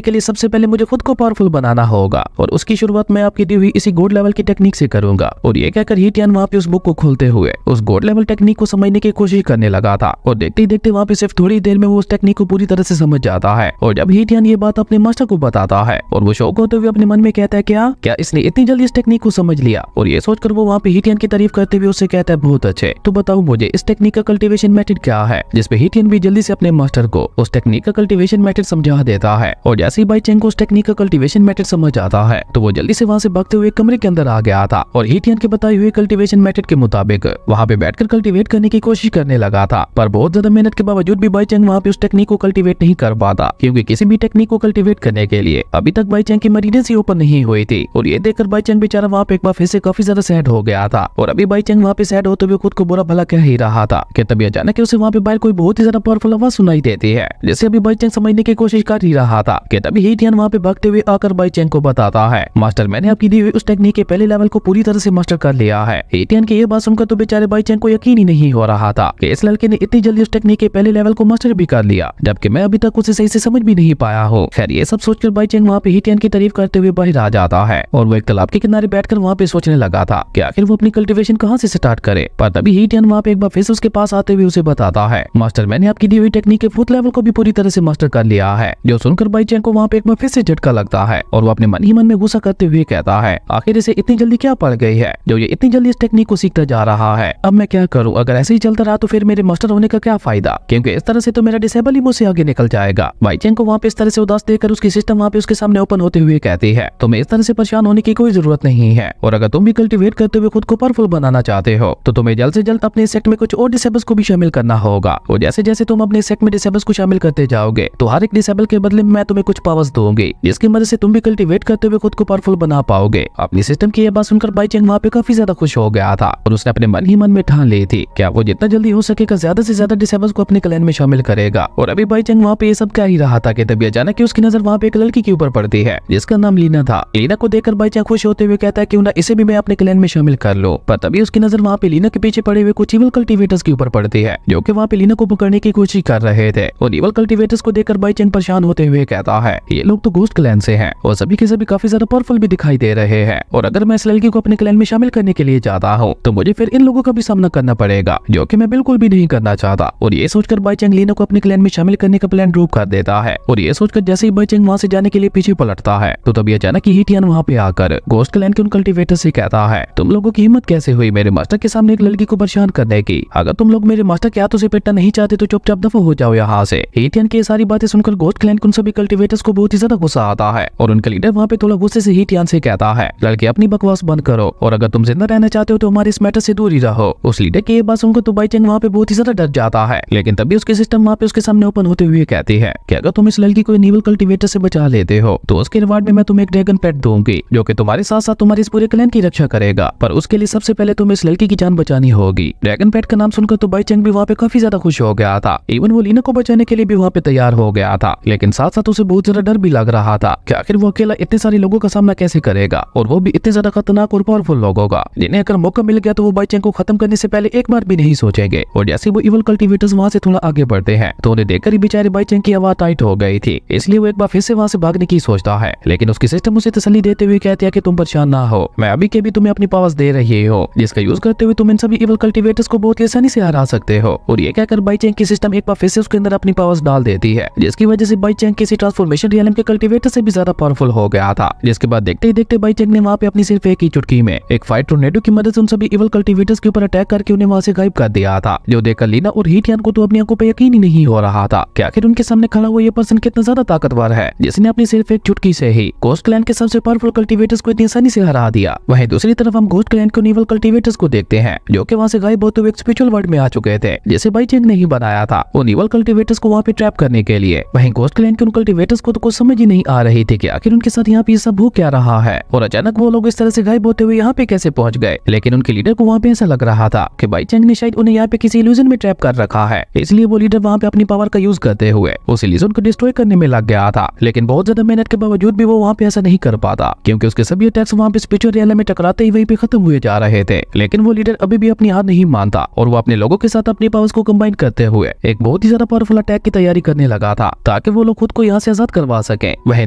A: के लिए सबसे पहले मुझे खुद को पावरफुल बनाना होगा और उसकी शुरुआत मैं आपकी दी हुई इसी गोल्ड लेवल की टेक्निक से करूंगा। और ये कहकर हीटियन वहाँ पे उस बुक को खोलते हुए उस गोल्ड लेवल टेक्निक को समझने की कोशिश करने लगा था और देखते ही देखते वहाँ पे सिर्फ थोड़ी देर में वो उस टेक्निक को पूरी तरह से समझ जाता है। और जब हीटियन ये बात अपने मास्टर को बताता है और वो शौक होते हुए अपने मन में कहता है क्या इसने इतनी जल्दी इस टेक्निक को समझ लिया। और ये सोचकर वो वहाँ पे हीटियन की तारीफ करते हुए उससे कहता है बहुत अच्छे, तो बताओ मुझे इस टेक्निक का कल्टीवेशन मेथड क्या है। जिसपे हीटियन भी जल्दी से अपने मास्टर को उस टेक्निक का कल्टीवेशन मेथड समझा देता है। और जैसे ही बाई चेंग को उस टेक्निक का कल्टीवेशन मेथड समझ आता है तो वो जल्दी से वहाँ से भागते हुए कमरे के अंदर आ गया था और हीटियन के बताए हुए कल्टीवेशन मेथड के मुताबिक वहाँ पे बैठकर कल्टीवेट करने की कोशिश करने लगा था। पर बहुत ज्यादा मेहनत के बावजूद भी बाई चेंग वहाँ पे उस टेक्निक को कल्टीवेट नहीं कर पाता, क्योंकि किसी भी टेक्निक को कल्टीवेट करने के लिए अभी तक बाई चेंग की मरीनेंसी ओपन नहीं हुई थी। और ये देखकर बाई चेंग बेचारा वहाँ पे एक बार फिर से काफी ज्यादा सैड हो गया था। और अभी बाई चेंग वहाँ पे सैड होते हुए खुद को बुरा भला कह ही रहा था कि तभी अचानक उसे वहाँ पे बाहर कोई बहुत ही ज्यादा पावरफुल आवाज सुनाई देती है, जिसे अभी बाई चेंग समझने की कोशिश कर ही रहा था कि तभी हीटियन वहाँ पे भागते हुए आकर बाई चेंग को बताता है, मास्टर मैंने आपकी दी हुई उस टेक्निक के पहले लेवल को पूरी तरह से मास्टर कर लिया है। हीटियन की ये बात सुनकर तो बेचारे बाई चेंग को यकीन ही नहीं हो रहा था कि इस लड़के ने इतनी जल्दी उस टेक्निक के पहले लेवल को मास्टर भी कर लिया, जबकि मैं अभी तक उसे सही से समझ भी नहीं पाया हूँ। खैर ये सब सोचकर बाई चेंग वहाँ पे हीटियन की तारीफ करते हुए बाहर आ जाता है और वो एक तालाब के किनारे बैठकर वहाँ पे सोचने लगा था कि आखिर वो अपनी कल्टीवेशन कहाँ से स्टार्ट करे। पर तभी हीटियन वहाँ पे एक बार फिर से उसके पास आते हुए उसे बताता है, मास्टर मैंने आपकी दी हुई टेक्निक के 4th लेवल को भी पूरी तरह से मास्टर कर लिया है। जो सुनकर बाई चेंग को वहाँ पे एक बार फिर से झटका लगता है और वो अपने मन ही मन में गुस्सा करते हुए कहता है, आखिर इसे इतनी जल्दी क्या पड़ गई है जो ये इतनी जल्दी इस टेक्निक को सीखता जा रहा है। अब मैं क्या करूँ, अगर ऐसे ही चलता रहा तो फिर मेरे मास्टर होने का क्या फायदा, क्योंकि इस तरह से तो मेरा डिसेबल ही मुझसे आगे निकल जाएगा। बाई चेंग को वहाँ पे इस तरह से उदास देकर उसकी सिस्टम वहाँ पे उसके सामने ओपन होते हुए कहती है, तुम्हें इस तरह से परेशान होने की कोई जरूरत नहीं है और अगर तुम भी कल्टीवेट करते हुए खुद को पावरफुल बनाना चाहते हो तो तुम्हें जल्द से जल्द अपने सेक्ट में कुछ और डिसेबल्स को भी शामिल करना होगा। और जैसे जैसे तुम अपने सेक्ट में डिसेबल्स को शामिल करते जाओगे तो हर एक डिसेबल के बदले में मैं तुम्हें कुछ पावर्स दूंगी, जिसकी मदद से तुम भी कल्टीवेट करते हुए खुद को पावरफुल बना पाओगे। अपनी सिस्टम की यह बात सुनकर बाई चेंग वहाँ पे काफी ज्यादा खुश हो गया था और उसने अपने मन ही मन में ठान ली थी क्या वो जितना जल्दी हो सकेगा ज्यादा से ज्यादा डिसेबल्स को अपने क्लैन में शामिल करेगा। और अभी बाई चेंग वहाँ पे ये सब कह ही रहा था कि तभी अचानक उसकी नजर वहाँ पे एक लड़की के ऊपर पड़ती है जिसका नाम लीना था। लीना को देखकर बाई चेंग खुश होते हुए कहता है क्यों ना इसे भी मैं अपने क्लैन में शामिल कर लूं। पर तभी उसकी नजर वहाँ पे लीना के पीछे पड़े हुए कुछ इवल कल्टीवेटर्स के ऊपर पड़ती है जो कि वहाँ पे लीना को पकड़ने की कोशिश कर रहे थे। और इवल कल्टीवेटर्स को देखकर बाई चेंग परेशान होते हुए कहता है, ये लोग तो घोस्ट क्लैन से हैं और सभी के सभी काफी ज्यादा पावरफुल भी दिखाई दे रहे हैं और अगर मैं इस लड़की को अपने क्लैन में शामिल करने के लिए जाता हूँ तो मुझे फिर इन लोगों का भी सामना करना पड़ेगा जो कि मैं बिल्कुल भी नहीं करना चाहता। और ये सोचकर बाई चेंग लीना को अपने क्लैन में शामिल करने का प्लान ड्रॉप कर देता है। और ये सोचकर जैसे ही बाई चेंग वहाँ से जाने के लिए पीछे पलटता है तो तभी अचानक हीटियन वहाँ पे आकर घोस्ट क्लैन के उन कल्टीवेटर से कहता है, तुम लोगों की हिम्मत कैसे हुई मेरे मास्टर के सामने एक लड़की को परेशान करने की। अगर तुम लोग मेरे मास्टर के हाथों से पिटना नहीं चाहते तो चुपचाप दफा हो जाओ यहाँ से। हीटियन की सारी बातें सुनकर घोस्ट क्लैन के उन सभी कल्टीवेटर्स को बहुत ही ज्यादा गुस्सा आता है और उनका लीडर वहाँ पे थोड़ा गुस्से से हीटियन से कहता है, लड़के अपनी बकवास बंद करो और अगर तुम जिंदा रहना चाहते हो तो हमारे इस मैटर से दूर ही रहो। उस लीडर की ये बात सुनकर तो बाई चेंग वहाँ पे बहुत ही ज्यादा डर जाता है, लेकिन तभी उसकी सिस्टम वहाँ पे उसके सामने ओपन होते हुए कहती है कि अगर तुम इस लड़की को इवल कल्टीवेटर से बचा लेते हो तो उसके रिवार्ड में मैं तुम्हें एक ड्रैगन पेट दूंगी जो कि तुम्हारे साथ साथ तुम्हारे इस पूरे क्लैन की रक्षा करेगा। पर उसके लिए सबसे पहले तुम्हें इस लड़की की जान बचानी होगी। ड्रैगन पेट का नाम सुनकर तो बाई चेंग भी वहाँ पे काफी ज्यादा खुश हो गया था। इवन वो लीना को बचाने के लिए भी वहाँ पे तैयार हो गया था, लेकिन साथ साथ उसे बहुत ज्यादा डर भी लग रहा था कि आखिर वो अकेला इतने सारे लोगों का सामना कैसे करेगा और वो भी इतने ज्यादा खतरनाक और पावरफुल लोगों का, जिन्हें अगर मौका मिल गया तो वो बाई चेंग को खत्म करने से पहले एक बार भी नहीं सोचेंगे। और जैसे वो इवल कल्टीवेटर्स वहाँ से थोड़ा आगे बढ़ते हैं तो उन्हें देखकर ही बेचारे बाई चेंग की आवाज टाइट हो गई थी, इसलिए वो एक बार फिर से वहाँ से भागने की सोचता है। लेकिन उसकी सिस्टम उसे तसल्ली देते हुए कहती है कि तुम परेशान ना हो, मैं अभी के भी तुम्हें अपनी पावर्स दे रही हो जिसका यूज करते हुए तुम इन सभी इवल कल्टीवेटर्स को बहुत आसानी से हरा सकते हो। और ये कहकर बाई चेंग की सिस्टम एक बार फिर से उसके अंदर अपनी पावर्स डाल देती है, जिसकी वजह से बाई चेंग किसी ट्रांसफॉर्मेशन रियलम के कल्टीवेटर से भी ज्यादा पावरफुल हो गया था। जिसके बाद देखते ही देखते बाई चेंग ने वहाँ पे अपनी सिर्फ एक ही चुटकी में एक फायर टोर्नेडो की मदद से उन सभी इवल कल्टीवेटर्स के ऊपर अटैक करके उन्हें वहाँ से गायब कर दिया था। जो देखकर लीना और हीटियन को तो अपनी आंखों पे यकीन ही नहीं हो रहा था कि आखिर उनके सामने खड़ा हुआ ये पर्सन कितना ज्यादा ताकतवर है जिसने अपनी सिर्फ एक चुटकी से ही घोस्ट क्लैन के सबसे पावरफुल कल्टीवेटर्स को इतनी आसानी से हरा दिया। वहीं दूसरी तरफ हम घोस्ट क्लैन के इवल कल्टीवेटर्स को देखते हैं जो कि वहाँ से गायब होते हुए एक स्पिरिचुअल वर्ल्ड में आ चुके थे जिसे बाई चेंग ने ही बनाया था उन इवल कल्टीवेटर्स को वहाँ पे ट्रैप करने के लिए। वहीं घोस्ट क्लैन के उन कल्टीवेटर्स को तो कुछ समझ ही नहीं आ रही थी कि आखिर उनके साथ यहाँ पे सब हो क्या रहा है और अचानक वो लोग इस तरह से गायब होते हुए यहाँ पे कैसे पहुंच गए। लेकिन उनके लीडर को वहाँ पे ऐसा लग रहा था कि बाई चेंग ने शायद उन्हें यहाँ पे किसी इल्यूजन में ट्रैप कर रखा है, इसलिए वो लीडर वहाँ पे अपनी पावर का यूज करते हुए उस इल्यूजन को डिस्ट्रॉय करने में लग गया था। लेकिन बहुत ज्यादा मेहनत के बावजूद भी वो वहाँ पे ऐसा नहीं कर पाता क्योंकि उसके सभी अटैक्स वहाँ पे स्पिरिचुअल रियलम में टकराते ही वहीं पे खत्म हुए जा रहे थे। लेकिन वो लीडर अभी भी अपनी हार नहीं मानता और वो अपने लोगों के साथ अपनी पावर्स को कंबाइन करते हुए एक बहुत बहुत ही ज्यादा पावरफुल अटैक की तैयारी करने लगा था ताकि वो लोग खुद को यहाँ से आजाद करवा सके। वहीं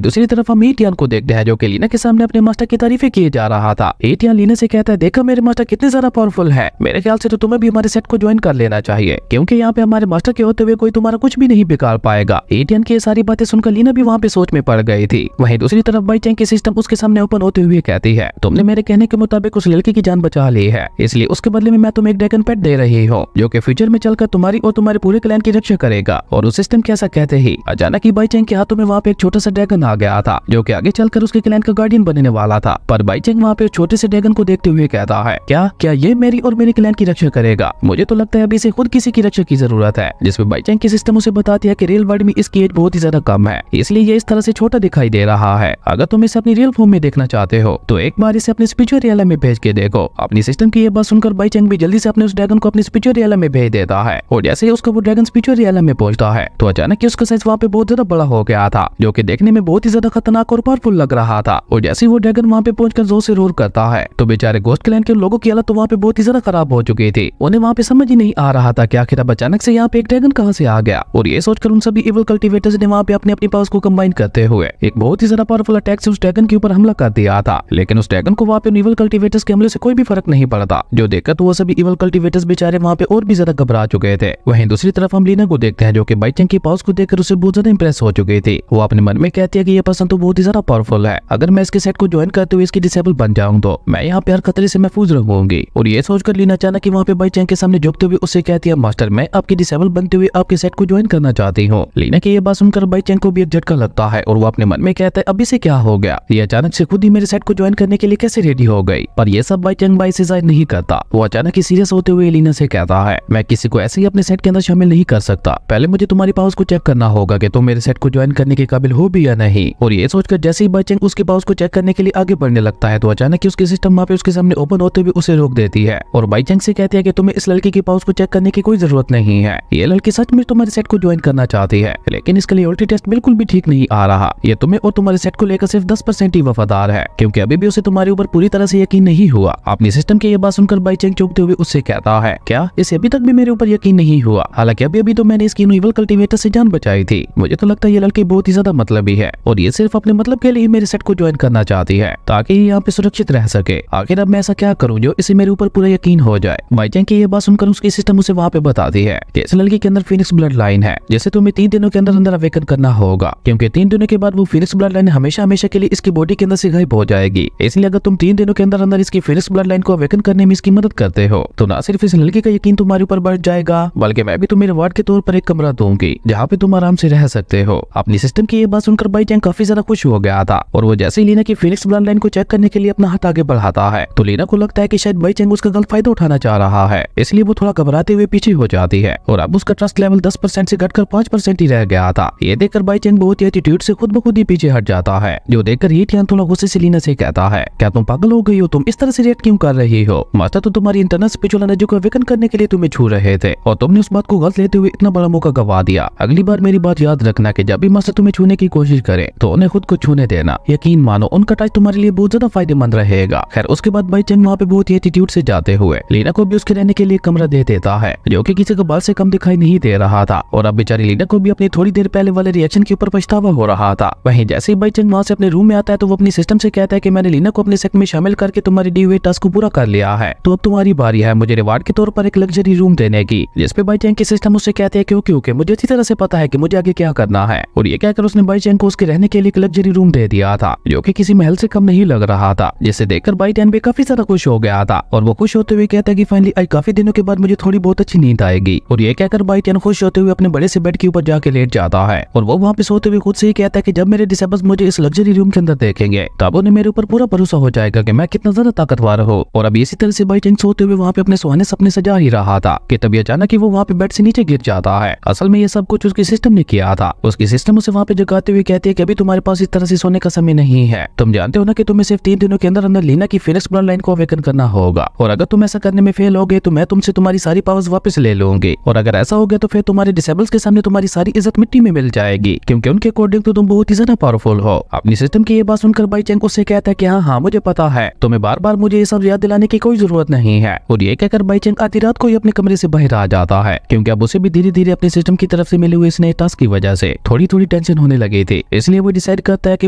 A: दूसरी तरफ हम एटियन को देखते हैं जो कि लीना के सामने अपने मास्टर की तारीफें किए जा रहा था। एटियन लीना से कहता है, देखा मेरे मास्टर कितने ज्यादा पावरफुल है, मेरे ख्याल से तो तुम्हें भी हमारे सेट को ज्वाइन कर लेना चाहिए, क्योंकि यहाँ पे हमारे मास्टर के होते हुए कोई तुम्हारा कुछ भी नहीं बिगाड़ पाएगा। एटियन की ये सारी बातें सुनकर लीना भी वहाँ पे सोच में पड़ गई थी। वहीं दूसरी तरफ बाई चैंग की सिस्टम उसके सामने ओपन होते हुए कहती है, तुमने मेरे कहने के मुताबिक उस लड़की की जान बचा ली है, इसलिए उसके बदले में मैं तुम्हें एक ड्रैगन पेट दे रही हूँ जो कि फ्यूचर में चलकर तुम्हारी और तुम्हारे पूरे क्लैन की रक्षा करेगा। और उस सिस्टम के ऐसा कहते ही अचानक ही बाई चैंग के हाथों में वहाँ पे एक छोटा सा ड्रैगन आ गया था जो कि आगे चलकर उसके क्लैन का गार्डियन बनने वाला था। पर बाई चैंग वहाँ पे उस छोटे से ड्रैगन को देखते हुए कहता है, क्या ये मेरी और मेरे क्लैन की रक्षा करेगा? मुझे तो लगता है अभी इसे खुद किसी की रक्षा की जरूरत है। जिसमें बाई चैंग की सिस्टम उसे बताती है कि रियल वर्ल्ड में इसकी एज बहुत ही ज्यादा कम है, इसलिए ये इस तरह से छोटा दिखाई दे रहा है। अगर तुम इसे अपनी रियल फॉर्म में देखना चाहते हो तो एक बार इसे अपने स्पिरिचुअल रियलम में भेज के देखो। अपनी सिस्टम की ये बात सुनकर बाई चैंग भी जल्दी से अपने उस ड्रैगन को अपने स्पिरिचुअल रियलम में भेज देता है। और जैसे ही उसका वो ड्रैगन स्पिरिचुअल रियलम में पहुंचता है तो अचानक उसका साइज वहाँ पे बहुत ज्यादा बड़ा हो गया था जो कि देखने में बहुत ही ज्यादा खतरनाक और पावरफुल लग रहा था। और जैसे ही वो ड्रैगन वहाँ पे पहुंचकर जोर से रोर करता है तो बेचारे घोस्ट क्लैन के लोगों की हालत तो वहाँ पे बहुत ही ज्यादा खराब हो चुकी थी। उन्हें वहाँ पे समझ ही नहीं आ रहा था कि आखिर अब अचानक से यहाँ पे एक ड्रैगन कहाँ से आ गया। और ये सोचकर उन सभी इविल कल्टिवेटर्स ने वहाँ पे अपनी अपनी पावर्स को कंबाइन करते हुए एक बहुत ही ज्यादा पावरफुल अटैक से उस ड्रैगन के ऊपर हमला कर दिया था। लेकिन उस ड्रैगन को वहाँ पे इविल कल्टिवेटर्स के हमले से कोई भी फर्क नहीं पड़ता, जो देखकर तो वो सभी इविल कल्टिवेटर्स बेचारे वहाँ पे और भी ज्यादा घबरा चुके थे। वहीं दूसरी तरफ हम लीना को देखते हैं जो कि बाई चैंग की पावर्स को देखकर उसे बहुत ज्यादा इंप्रेस हो चुकी थी। वो अपने मन में कहती है कि ये पर्सन तो बहुत ही ज्यादा पावरफुल है, अगर मैं इसके सेट को ज्वाइन करते हुए इसकी डिसेबल बन जाऊं तो मैं यहाँ पे हर खतरे से महफूज रहूंगी। और ये सोचकर लीना अचानक ही वहाँ पे बाई चैंग के सामने झुकते हुए उससे कहती है, मास्टर मैं आपकी डिसेबल बनते हुए आपके सेट को ज्वाइन करना चाहती हूँ। लीना की ये बात सुनकर बाई चैंग को भी एक झटका लगता है और वो अपने मन में कहता है, अभी से क्या हो गया, ये अचानक से खुद ही मेरे सेट को ज्वाइन करने के लिए कैसे रेडी हो गई। पर ये सब बाई चैंग बाई से जाहिर नहीं करता। वो अचानक ही सीरियस होते हुए लीना से कहता है, मैं किसी को ऐसे ही अपने सेट के अंदर शामिल नहीं कर सकता, पहले मुझे तुम्हारी पावर्स को चेक करना होगा कि तुम मेरे सेट को ज्वाइन करने के काबिल हो भी या नहीं। और ये सोचकर जैसे ही बाई चैंग उसके पावर्स को चेक करने के लिए आगे बढ़ने लगता है तो अचानक ही उसकी सिस्टम वहाँ पे उसके सामने ओपन होते हुए उसे रोक देती है। और बाई चैंग से कहती है कि तुम्हें इस लड़की की पावर्स को चेक करने की कोई जरूरत नहीं है, ये लड़की सच में तुम्हारे सेट को ज्वाइन करना चाहती है, लेकिन इसके लिए उल्टी टेस्ट बिल्कुल भी ठीक नहीं आ रहा। ये तुम्हें और तुम्हारे सेट को लेकर सिर्फ 10% ही वफादार है, क्योंकि अभी भी उसे तुम्हारे ऊपर पूरी तरह से यकीन नहीं हुआ। अपनी सिस्टम की ये बात सुनकर बाई चैंग चौंकते हुए उससे कहता है, क्या इसे अभी तक भी मेरे ऊपर यकीन नहीं हुआ? हालांकि अभी तो मैंने इसकी इविल कल्टिवेटर से जान बचाई थी। मुझे तो लगता है ये लड़की बहुत ही ज्यादा मतलबी है और ये सिर्फ अपने मतलब के लिए मेरे सेट को ज्वाइन करना चाहती है ताकि ये यहाँ पे सुरक्षित रह सके। आखिर अब मैं ऐसा क्या करूँ जो इसे मेरे ऊपर पूरा यकीन हो जाए। बाई चैंग की ये बात सुनकर उसकी सिस्टम उसे वहाँ पे बताती है कि इस लड़की के अंदर फीनिक्स ब्लड लाइन है, जिसे तुम्हें 3 दिनों के अंदर अंदर अवेकन करना होगा, क्योंकि 3 दिनों के बाद वो फीनिक्स ब्लड लाइन हमेशा हमेशा के लिए इसकी बॉडी के अंदर से गायब हो जाएगी। इसलिए अगर तुम 3 दिनों के अंदर अंदर इसकी फीनिक्स ब्लड लाइन को अवेकन करने में इसकी मदद करते हो तो ना सिर्फ इस लड़की का यकीन तुम्हारे ऊपर बढ़ जाएगा, बल्कि मैं भी तुम्हें रिवार्ड के तौर पर एक कमरा दूंगी जहाँ पे तुम आराम से रह सकते हो। अपनी सिस्टम की ये बात सुनकर बाई चैंग काफी ज्यादा खुश हो गया था और वो जैसे ही लीना की फीनिक्स ब्लड लाइन को चेक करने के लिए अपना हाथ आगे बढ़ाता है तो लीना को लगता है कि शायद बाई चैंग उसका गलत फायदा उठाना चाह रहा है, इसलिए वो थोड़ा घबराते हुए पीछे हो जाती है। और अब उसका ट्रस्ट लेवल 10% से घटकर 5% ही रह गया था। ये देखकर बाई चैंग बहुत ही एटीट्यूड से खुद ब खुद ही पीछे हट जाता है, जो देखकर एटियन थोड़ा गुस्से से लीना से कहता है, क्या तुम पागल हो गई हो? तुम इस तरह से रिएक्ट क्यों कर रही हो? मास्टर तो तुम्हारी इंटरनल स्पिरिचुअल एनर्जी को अवेकन करने के लिए तुम्हें छू रहे थे और तुमने उस बात को गलत लेते हुए इतना बड़ा मौका गवा दिया। अगली बार मेरी बात याद रखना कि जब भी मास्टर तुम्हें छूने की कोशिश करे तो उन्हें खुद को छूने देना। यकीन मानो उनका टच तुम्हारे लिए बहुत ज्यादा फायदेमंद रहेगा। खैर उसके बाद बाई चैंग वहाँ पे बहुत ही एटीट्यूड से जाते हुए लीना को भी उसके रहने के लिए कमरा दे देता है, जो कि किसी को बाल से कम दिखाई नहीं दे रहा था। और अब बेचारी लीना को भी अपनी थोड़ी देर पहले वाले रिएक्शन के ऊपर पछतावा हो रहा था। वहीं जैसे ही बाई चैंग वहाँ से अपने रूम में आता है तो वो अपनी सिस्टम से कहता है कि मैंने लीना को अपने सेट में शामिल करके तुम्हारी दी हुई टास्क को पूरा कर लिया है, तो अब तुम्हारी बारी है मुझे रिवार्ड के तौर पर एक लग्जरी रूम देने की। जिसपे बाई चैंग की सिस्टम उससे कहते हैं क्योंकि मुझे अच्छी तरह से पता है कि मुझे आगे क्या करना है। और ये कहकर उसने बाई चैंग को उसके रहने के लिए एक लग्जरी रूम दे दिया था, जो कि किसी महल से कम नहीं लग रहा था, जिसे देखकर बाई चैंग भी काफी ज्यादा खुश हो गया था। और वो खुश होते हुए कहता है कि फाइनली आज काफी दिनों के बाद मुझे थोड़ी बहुत अच्छी नींद आएगी। और ये कहकर बाई चैंग खुश होते हुए अपने बड़े से बेड के ऊपर जाके लेट जाता है और वो वहाँ पे सोते हुए खुद से ही कहता है कि जब मेरे डिसेबल्स मुझे इस लग्जरी रूम के अंदर देखेंगे तब उन्हें मेरे ऊपर पूरा भरोसा हो जाएगा कि मैं कितना ज्यादा ताकतवर हूँ। और अब इसी तरह से बाई चैंग सोते हुए वहाँ पे अपने सुहाने सपने सजा ही रहा था कि तभी अचानक ही वो वहाँ पे बेड से नीचे गिर जाता है। असल में ये सब कुछ उसकी सिस्टम ने किया था। उसकी सिस्टम उसे वहाँ पे जगाते हुए कहती है कि अभी तुम्हारे पास इस तरह से सोने का समय नहीं है, तुम जानते हो ना कि तुम्हें सिर्फ 3 दिनों के अंदर अंदर लीना की फीनिक्स ब्लड लाइन को अवेकन करना होगा, और अगर तुम ऐसा करने में फेल हो गए तो मैं तुमसे तुम्हारी सारी पावर्स वापस ले लूंगी, और अगर ऐसा हो गया तो फिर तुम्हारे डिसेबल्स के सामने तुम्हारी सारी इज्जत मिट्टी में मिल जाएगी, क्योंकि उनके अकॉर्डिंग तो तुम बहुत ही ज्यादा पावरफुल हो। अपनी सिस्टम की ये बात सुनकर बाई चैंग उससे कहता है कि हाँ मुझे पता है, तुम्हें बार बार मुझे ये सब याद दिलाने की कोई जरूरत नहीं है। और ये कहकर बाई चैंग आधी रात को ही अपने कमरे से बाहर आ जाता है, क्योंकि अब उसे भी धीरे धीरे अपने सिस्टम की तरफ से मिले हुए इस नए टास्क की वजह से थोड़ी थोड़ी टेंशन होने लगी थी। इसलिए वो डिसाइड करता है कि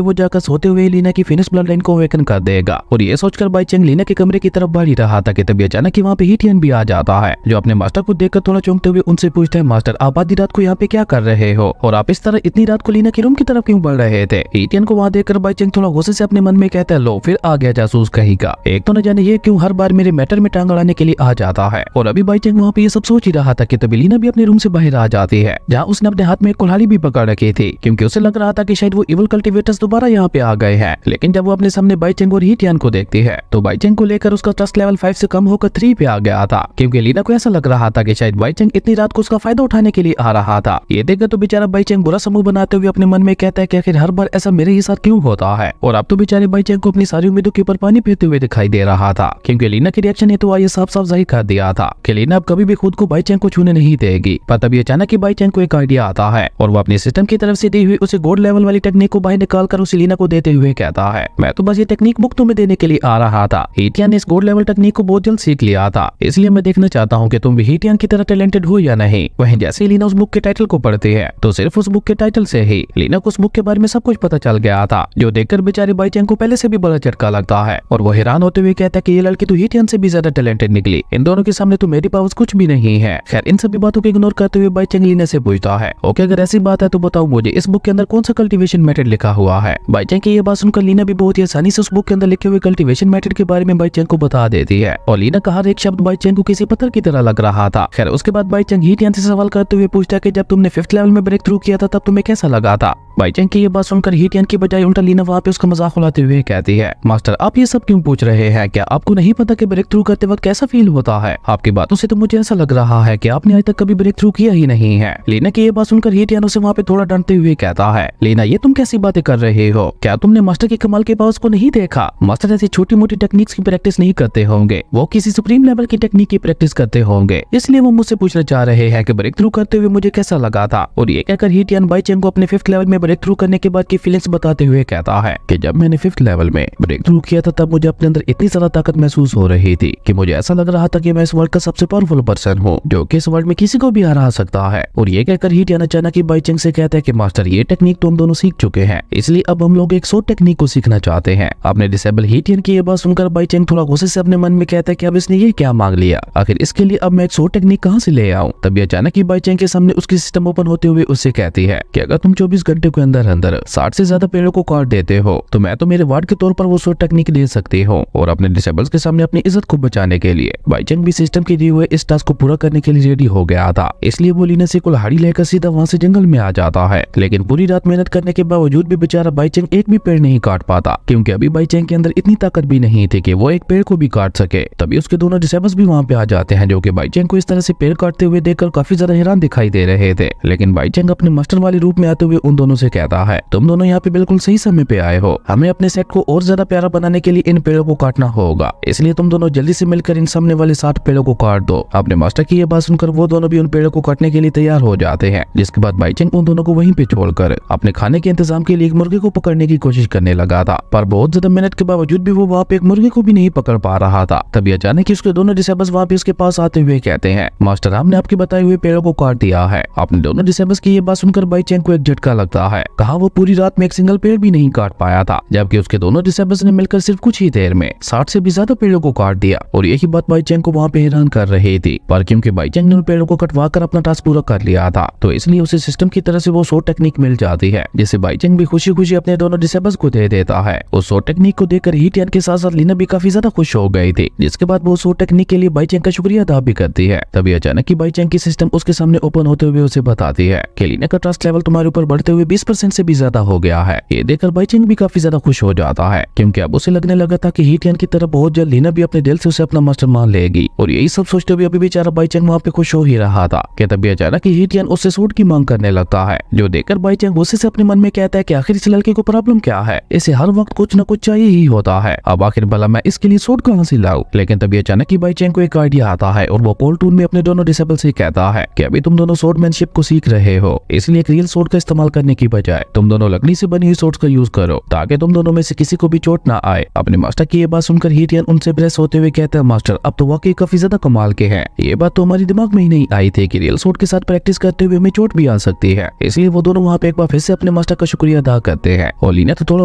A: वो जाकर सोते हुए लीना की फिनिश ब्लड लाइन को अवेकन कर देगा। और ये सोचकर बाई चेंग लीना के कमरे की तरफ बढ़ ही रहा था कि तभी अचानक वहाँ पे हीटियन भी आ जाता है, जो अपने मास्टर को देखकर थोड़ा चौंकते हुए उनसे पूछता है, मास्टर आप आधी रात को यहाँ पे क्या कर रहे हो और आप इस तरह इतनी रात को लीना के रूम की तरफ क्यों बढ़ रहे थे। हीटियन को वहाँ देखकर बाई चेंग थोड़ा गुस्से से अपने मन में कहता है, लो फिर आ गया जासूस कहीं का, एक तो न जाने ये क्यों हर बार मेरे मैटर में टांग अड़ाने के लिए आ जाता है। और अभी बाई चेंग वहाँ पे ये सब सोच ही रहा था कि तभी लीना भी अपने रूम से बाहर आ जाती है, जहाँ उसने अपने हाथ में एक कुल्हाड़ी भी पकड़ रखी थी, क्योंकि उसे लग रहा था कि शायद वो इवल कल्टीवेटर्स दोबारा यहाँ पे आ गए हैं। लेकिन जब वो अपने सामने बाई चेंग और हीटियन को देखती है तो बाई चेंग को लेकर उसका ट्रस्ट लेवल 5 से कम होकर 3 पे आ गया था, क्योंकि लीना को ऐसा लग रहा था कि शायद बाई चेंग इतनी रात को उसका फायदा उठाने के लिए आ रहा था। ये देखकर तो बेचारा बाई चेंग बुरा समूह बनाते हुए अपने मन में कहता है कि आखिर हर बार ऐसा मेरे ही साथ क्यों होता है। और अब तो बेचारे बाई चेंग को अपनी सारी उम्मीदों के ऊपर पानी फेरते हुए दिखाई दे रहा था, क्योंकि लीना के रिएक्शन ने तो ये साफ साफ जाहिर कर दिया था कि लीना अब कभी भी खुद को बाई चेंग को छूने नहीं देगी। पर तभी अचानक ही बाई चेंग को एक आइडिया आता है और वो अपने सिस्टम की तरफ से दी हुई उसे गोल्ड लेवल वाली टेक्निक को बाहर निकाल कर उसे लीना को देते हुए कहता है, मैं तो बस ये टेक्निक मुफ्त में देने के लिए आ रहा था। हीटियन ने इस गोल्ड लेवल टेक्निक को बहुत जल्द सीख लिया था, इसलिए मैं देखना चाहता हूँ कि तुम भी हीटियन की तरह टैलेंटेड हो या नहीं। वहीं जैसे ही लीना उस बुक के टाइटल को पढ़ती है तो सिर्फ उस बुक के टाइटल से ही लीना को उस बुक के बारे में सब कुछ पता चल गया था, जो देखकर बेचारे बाई चेंग को पहले से भी बड़ा झटका लगता है। और वो हैरान होते हुए कहता है कि ये लड़की तो हीटियन से भी ज्यादा टैलेंटेड निकली, इन दोनों के सामने तो मेरी पावर्स कुछ भी नहीं है। खैर इन सभी बातों को इग्नोर करते हुए बाई चेंग लीना से पूछता है, ओके अगर ऐसी बात है तो बताओ मुझे इस बुक के अंदर कौन सा कल्टीवेशन मेथड लिखा हुआ है। बाई चेंग की ये बात सुनकर लीना भी बहुत ही आसानी से उस बुक के अंदर लिखे हुए कल्टीवेशन मेथड के बारे में बाई चेंग को बता देती है। और लीना का हर एक शब्द बाई चेंग को किसी पत्थर की तरह लग रहा था। खैर उसके बाद बाई चेंग हीटियन से सवाल करते हुए पूछता है कि जब तुमने 5th लेवल में ब्रेक थ्रू किया था तब तुम्हें कैसा लगा था। बाई चेंग की ये बात सुनकर हीटियन की बजाय उल्टा लीना वहाँ पे उसका मजाक उड़ाते हुए कहती है, मास्टर आप ये सब क्यों पूछ रहे हैं, क्या आपको नहीं पता कि ब्रेक थ्रू करते वक्त कैसा फील होता है। आपकी बातों से तो मुझे ऐसा लग रहा है कि आपने आज तक कभी ब्रेक थ्रू किया ही नहीं है। लीना की ये बात सुनकर हीटियन उसे वहाँ पे थोड़ा डांटते हुए कहता है, लीना ये तुम कैसी बातें कर रहे हो, क्या तुमने मास्टर के कमाल के पावर्स को नहीं देखा। मास्टर ऐसी छोटी मोटी टेक्निक्स की प्रैक्टिस नहीं करते होंगे, वो किसी सुप्रीम लेवल की टेक्निक की प्रैक्टिस करते होंगे, इसलिए वो मुझसे पूछना चाह रहे हैं कि ब्रेक थ्रू करते हुए मुझे कैसा लगा था। और ये कहकर हीटियन बाई चेंग को अपने 5th लेवल में ब्रेक थ्रू करने के बाद की फीलिंग्स बताते हुए कहता है कि जब मैंने 5th लेवल में ब्रेक थ्रू किया था तब मुझे अपने अंदर इतनी ज्यादा ताकत महसूस हो रही थी कि मुझे ऐसा लग रहा था कि मैं इस वर्ल्ड का सबसे पावरफुल पर्सन हूँ, जो कि इस वर्ल्ड में किसी को भी हरा सकता है। और ये कहकर हीटियन अचानक ही बाई चेंग से कहता है कि मास्टर ये टेक्निक तो हम दोनों सीख चुके हैं, इसलिए अब हम लोग एक शॉर्ट टेक्निक को सीखना चाहते हैं। अपने डिसेबल हीटियन की ये बात सुनकर बाई चेंग थोड़ा गुस्से से अपने मन में कहता है कि अब इसने ये क्या मांग लिया, आखिर इसके लिए अब मैं एक शॉर्ट टेक्निक कहाँ से ले आऊँ। तभी अचानक ही बाई चेंग के सामने उसकी सिस्टम ओपन होते हुए उससे कहती है कि अगर तुम 24 घंटे के अंदर अंदर 60 से ज्यादा पेड़ों को काट देते हो तो मैं तो मेरे वार्ड के तौर पर वो शॉर्ट टेक्निक दे सकती हूँ। और अपने डिसेबल्स के सामने अपनी इज्जत को बचाने के लिए बाई चेंग भी सिस्टम के दिए हुए इस टास्क को पूरा करने के लिए रेडी हो गया था, इसलिए वो लीना से कुल्हाड़ी लेकर सीधा वहाँ से जंगल में आ जाता है। लेकिन पूरी रात मेहनत करने के बावजूद भी बेचारा बाई चेंग एक भी पेड़ नहीं काट पाता, क्योंकि अभी बाई चेंग के अंदर इतनी ताकत भी नहीं थी कि वो एक पेड़ को भी काट सके। तभी उसके दोनों डिसेबल्स भी वहाँ पे आ जाते हैं, जो कि बाई चेंग को इस तरह से पेड़ काटते हुए देखकर काफी ज्यादा हैरान दिखाई दे रहे थे। लेकिन बाई चेंग अपने मास्टर वाले रूप में आते हुए उन दोनों से कहता है, तुम दोनों यहाँ पे बिल्कुल सही समय पे आए हो, हमें अपने सेट को और ज्यादा प्यारा बनाने के लिए इन पेड़ों को काटना होगा, इसलिए तुम दोनों जल्दी से मिलकर इन सामने वाले 60 पेड़ों को काट दो। अपने मास्टर की ये बात सुनकर वो दोनों भी उन पेड़ों को काटने के लिए तैयार हो जाते हैं, जिसके बाद बाई चेंग उन दोनों को वहीं पे छोड़कर अपने खाने के इंतजाम के लिए एक मुर्गे को पकड़ने की कोशिश करने लगा था। पर बहुत ज्यादा मेहनत के बावजूद भी वो वहाँ पे एक मुर्गे को भी नहीं पकड़ पा रहा था। तभी अचानक ही उसके दोनों डिसेबल्स वहाँ पे उसके पास आते हुए कहते हैं, मास्टर हमने आपके बताए हुए पेड़ों को काट दिया है। अपने दोनों डिसेबल्स की ये बात सुनकर बाई चेंग को एक झटका लगता है, कहा वो पूरी रात में एक सिंगल पेड़ भी नहीं काट पाया था, जबकि उसके दोनों डिसेबल्स ने मिलकर सिर्फ कुछ ही देर में 60 से भी ज्यादा पेड़ों को काट दिया। और यही बात बाई चेंग को वहाँ पे हैरान कर रही थी, पर क्योंकि बाई चेंग ने उन पेड़ों को कटवा कर अपना टास्क पूरा कर लिया था तो इसलिए उसे सिस्टम की तरह से वो शॉर्ट टेक्निक मिल जाती है, जिसे बाई चेंग भी खुशी खुशी अपने दोनों डिसेबल्स को दे देता है। उस शॉर्ट टेक्निक को देखकर हीटियन के साथ साथ लीना भी काफी ज्यादा खुश हो गई थी, जिसके बाद वो शॉर्ट टेक्निक के लिए बाई चेंग का शुक्रिया अदा भी करती है। तभी अचानक ही बाई चेंग की सिस्टम उसके सामने ओपन होते हुए उसे बताती है कि लीना का ट्रस्ट लेवल तुम्हारे ऊपर बढ़ते हुए 20% से भी ज्यादा हो गया है। ये देखकर बाई चेंग भी काफी ज्यादा खुश हो जाता है, क्योंकि अब उसे लगने लगा था कि हीटियन की तरह बहुत जल्द लीना भी अपने दिल से उसे अपना मास्टर मान लेगी। और यही सब सोचते हुए अभी बेचारा बाई चेंग वहाँ पे खुश हो ही रहा था कि तभी अचानक ही हीटियन उससे सूट की मांग करने लगता है, जो देखकर बाई चेंग गुस्से से अपने मन में कहता है कि आखिर इस लड़के को प्रॉब्लम क्या है, इसे हर वक्त कुछ न कुछ चाहिए ही होता है, अब आखिर भला मैं इसके लिए सूट कहाँ से लाऊं। लेकिन तभी अचानक ही बाई चेंग को एक आइडिया आता है और वो कोल टून में अपने दोनों डिसेबल से कहता है कि अभी तुम दोनों स्वॉर्डमैनशिप को सीख रहे हो, इसलिए एक रियल स्वॉर्ड का इस्तेमाल करने की बजाय तुम दोनों लकड़ी से बनी हुई सोर्स का यूज करो ताकि तुम दोनों में से किसी को भी चोट ना आए। अपने मास्टर की ये बात सुनकर हीटियन उनसे बहस होते हुए कहता है, मास्टर आप तो वाकई काफी ज्यादा कमाल के हैं। ये बात तो हमारे दिमाग में ही नहीं आई थी कि रियल सोर्ड के साथ प्रैक्टिस करते हुए हमें चोट भी आ सकती है। इसलिए वो दोनों वहाँ पे एक बार फिर से अपने मास्टर का शुक्रिया अदा करते हैं और लीना तो थोड़ा